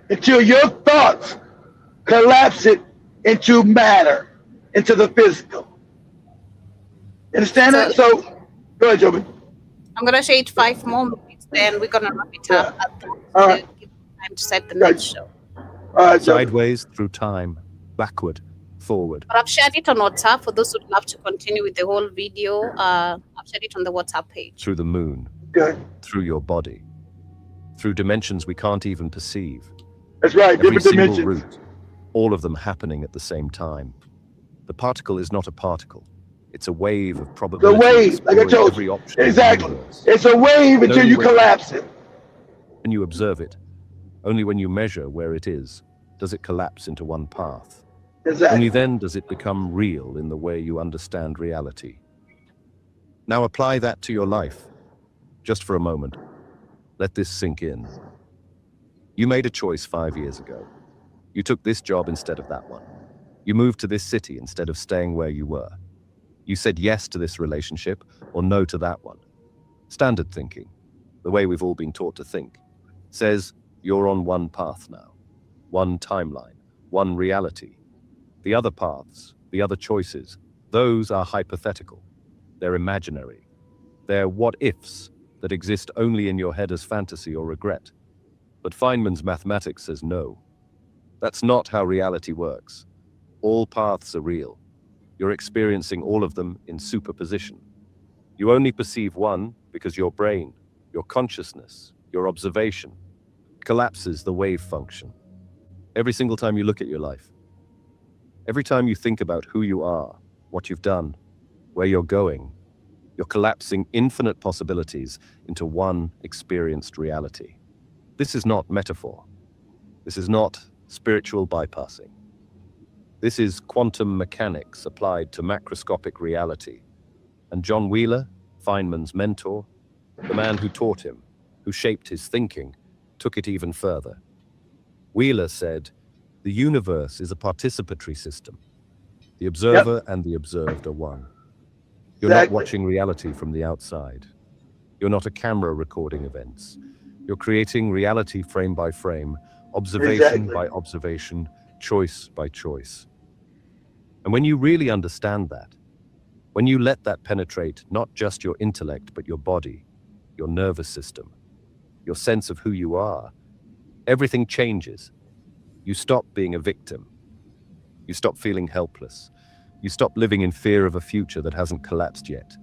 S4: until your thoughts collapse it into matter, into the physical. Understand that? So, go ahead, Joby.
S3: I'm going to show it 5 more minutes, then we're going to wrap it up.
S4: All right.
S3: Give time to set the next show.
S4: All right, Joby.
S9: Sideways through time, backward, forward.
S3: But I've shared it on WhatsApp for those who'd love to continue with the whole video. I've shared it on the WhatsApp page.
S9: Through the moon.
S4: Good.
S9: Through your body. Through dimensions we can't even perceive.
S4: That's right.
S9: Every
S4: Different
S9: single
S4: dimensions.
S9: route, all of them happening at the same time. The particle is not a particle. It's a wave of
S4: The
S9: probability.
S4: wave, like I told
S9: every
S4: you.
S9: option in the
S4: Exactly.
S9: universe.
S4: It's a wave until you collapse it.
S9: When you observe it, only when you measure where it is, does it collapse into one path.
S4: Exactly.
S9: Only then does it become real in the way you understand reality. Now apply that to your life. Just for a moment. Let this sink in. You made a choice 5 years ago. You took this job instead of that one. You moved to this city instead of staying where you were. You said yes to this relationship or no to that one. Standard thinking, the way we've all been taught to think, says you're on one path now, one timeline, one reality. The other paths, the other choices, those are hypothetical. They're imaginary. They're what-ifs that exist only in your head as fantasy or regret. But Feynman's mathematics says no. That's not how reality works. All paths are real. You're experiencing all of them in superposition. You only perceive one because your brain, your consciousness, your observation collapses the wave function. Every single time you look at your life, every time you think about who you are, what you've done, where you're going, you're collapsing infinite possibilities into one experienced reality. This is not metaphor. This is not spiritual bypassing. This is quantum mechanics applied to macroscopic reality. And John Wheeler, Feynman's mentor, the man who taught him, who shaped his thinking, took it even further. Wheeler said, the universe is a participatory system. The observer and the observed are one. You're not watching reality from the outside. You're not a camera recording events. You're creating reality frame by frame, observation by observation, choice by choice. And when you really understand that, when you let that penetrate not just your intellect, but your body, your nervous system, your sense of who you are, everything changes. You stop being a victim. You stop feeling helpless. You stop living in fear of a future that hasn't collapsed yet,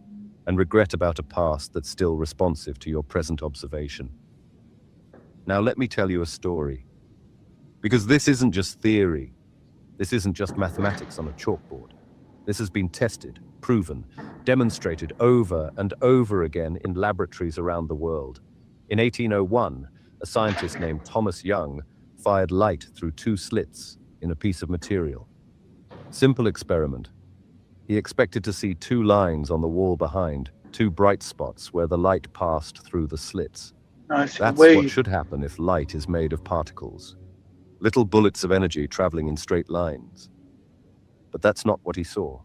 S9: and regret about a past that's still responsive to your present observation. Now let me tell you a story. Because this isn't just theory. This isn't just mathematics on a chalkboard. This has been tested, proven, demonstrated over and over again in laboratories around the world. In 1801, a scientist named Thomas Young fired light through 2 slits in a piece of material. Simple experiment. He expected to see 2 lines on the wall behind, 2 bright spots where the light passed through the slits. That's what should happen if light is made of particles. Little bullets of energy traveling in straight lines. But that's not what he saw.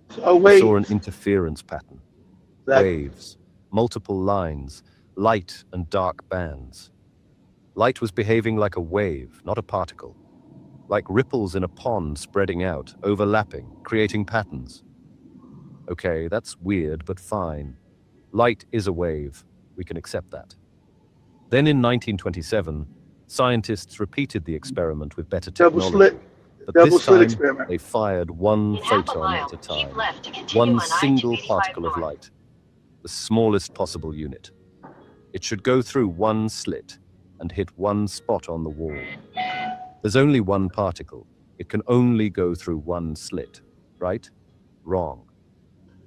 S9: He saw an interference pattern. Waves, multiple lines, light and dark bands. Light was behaving like a wave, not a particle. Like ripples in a pond spreading out, overlapping, creating patterns. Okay, that's weird, but fine. Light is a wave. We can accept that. Then in 1927, scientists repeated the experiment with better technology. But this time, they fired 1 photon at a time, 1 single particle of light, the smallest possible unit. It should go through 1 slit and hit 1 spot on the wall. There's only 1 particle It can only go through one slit, right? Wrong.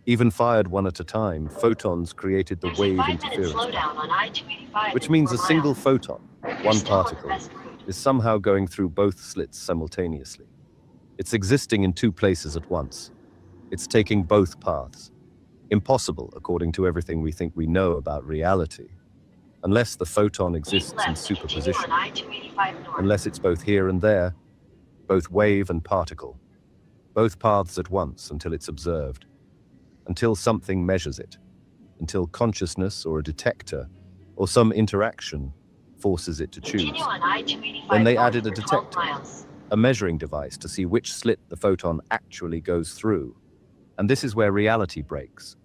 S9: Even fired one at a time, photons created the wave interference, which means a single photon, one particle, is somehow going through both slits simultaneously. It's existing in two places at once. It's taking both paths. Impossible, according to everything we think we know about reality, unless the photon exists in superposition, unless it's both here and there, both wave and particle, both paths at once until it's observed, until something measures it, until consciousness or a detector or some interaction forces it to choose. Then they added a detector, a measuring device to see which slit the photon actually goes through. And this is where reality breaks.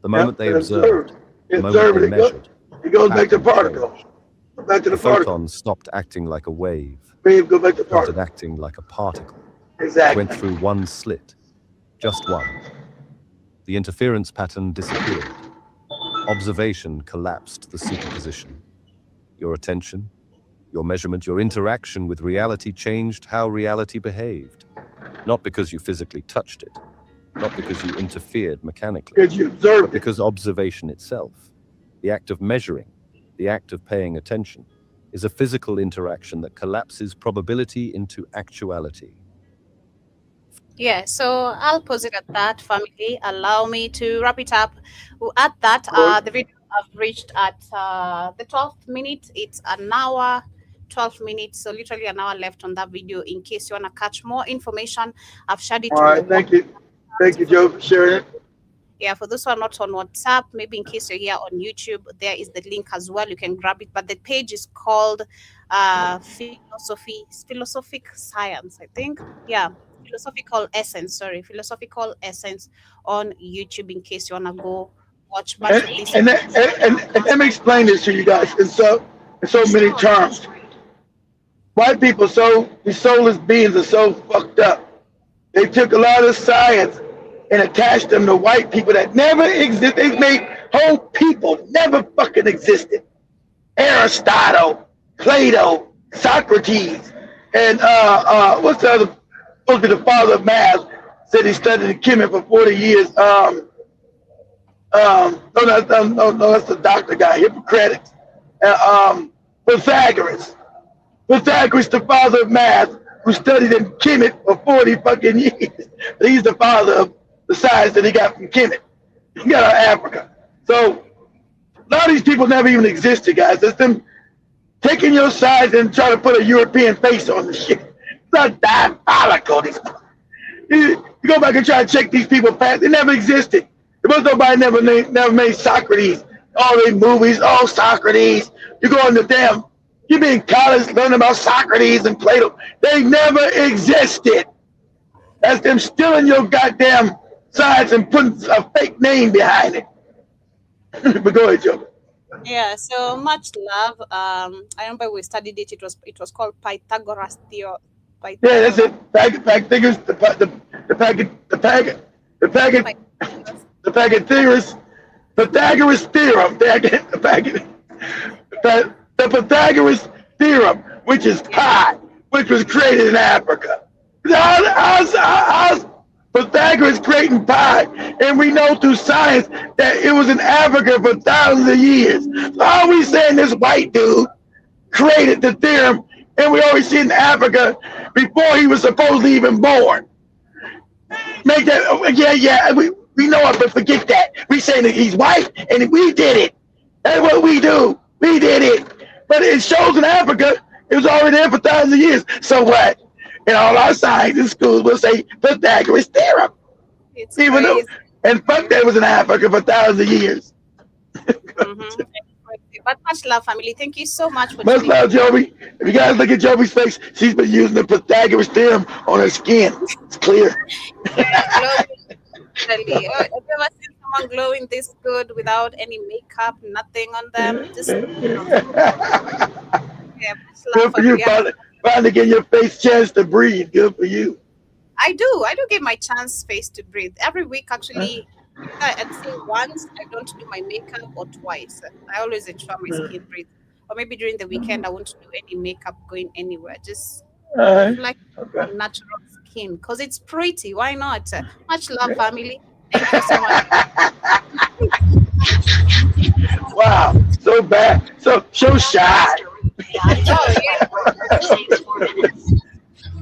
S9: The moment they observed, the moment they measured,
S4: it goes back to particles. Back to the
S9: photon stopped acting like a wave.
S4: Wave go back to
S9: started acting like a particle.
S4: Exactly.
S9: It went through one slit, just one. The interference pattern disappeared. Observation collapsed the superposition. Your attention, your measurement, your interaction with reality changed how reality behaved. Not because you physically touched it, not because you interfered mechanically,
S4: because you observed
S9: but because observation itself, the act of measuring, the act of paying attention, is a physical interaction that collapses probability into actuality.
S3: Yeah, so I'll pause it at that, family. Allow me to wrap it up. At that, the video I've reached at the 12th minute. It's an hour, 12 minutes, so literally an hour left on that video. In case you want to catch more information, I've shared it.
S4: All right, thank you. Thank you, Joe, for sharing it.
S3: Yeah, for those who are not on WhatsApp, maybe in case you're here on YouTube, there is the link as well. You can grab it. But the page is called Philosophic Science, I think. Yeah. Philosophical Essence on YouTube, in case you want to go watch much of this.
S4: And let me explain this to you guys in so many terms. White people, these soulless beings are so fucked up. They took a lot of science and attached them to white people that never exist. They made whole people never fucking existed. Aristotle, Plato, Socrates, and what's the other? Supposed to be the father of math, said he studied in Kemet for 40 years. No, that's the doctor guy, Hippocrates. Pythagoras, the father of math, who studied in Kemet for 40 fucking years. He's the father of the science that he got from Kemet. He got out of Africa. So a lot of these people never even existed, guys. It's them taking your science and trying to put a European face on the shit. It's not diabolical. You go back and try to check these people past. They never existed. There was nobody never made Socrates. All these movies, oh, Socrates. You go in the damn, you be in college learning about Socrates and Plato. They never existed. That's them stealing your goddamn science and putting a fake name behind it. But go ahead, Joe.
S3: Yeah, so much love. I remember we studied it. It was called Pythagoras theorem. Yeah,
S4: that's it. Pythagoras theorem. The Pythagoras theorem, which is pi, which was created in Africa. How's Pythagoras creating pi, and we know through science that it was in Africa for thousands of years. So how are we saying this white dude created the theorem, and we always see it in Africa before he was supposedly even born? Make that, we know it, but forget that. We saying that he's white, and we did it. That's what we do. We did it. But it shows in Africa, it was already there for thousands of years. So what? In all our science in schools, we'll say Pythagoras theorem.
S3: It's
S4: even though, and fuck that was in Africa for thousands of years.
S3: But much love, family. Thank you so much for
S4: much love, Joby. If you guys look at Joby's face, she's been using the Pythagoras theorem on her skin. It's clear.
S3: Have you ever seen someone glowing this good without any makeup, nothing on them? Just,
S4: good for you, finally getting your face chance to breathe. Good for you.
S3: I do get my face to breathe every week. Actually, I'd say once I don't do my makeup, or twice. I always ensure my skin breathes. Or maybe during the weekend I won't do any makeup going anywhere. Just like natural skin because it's pretty. Why not? Much love, family. Thank you so much.
S4: Wow, so bad, so shy.
S3: Oh, yeah.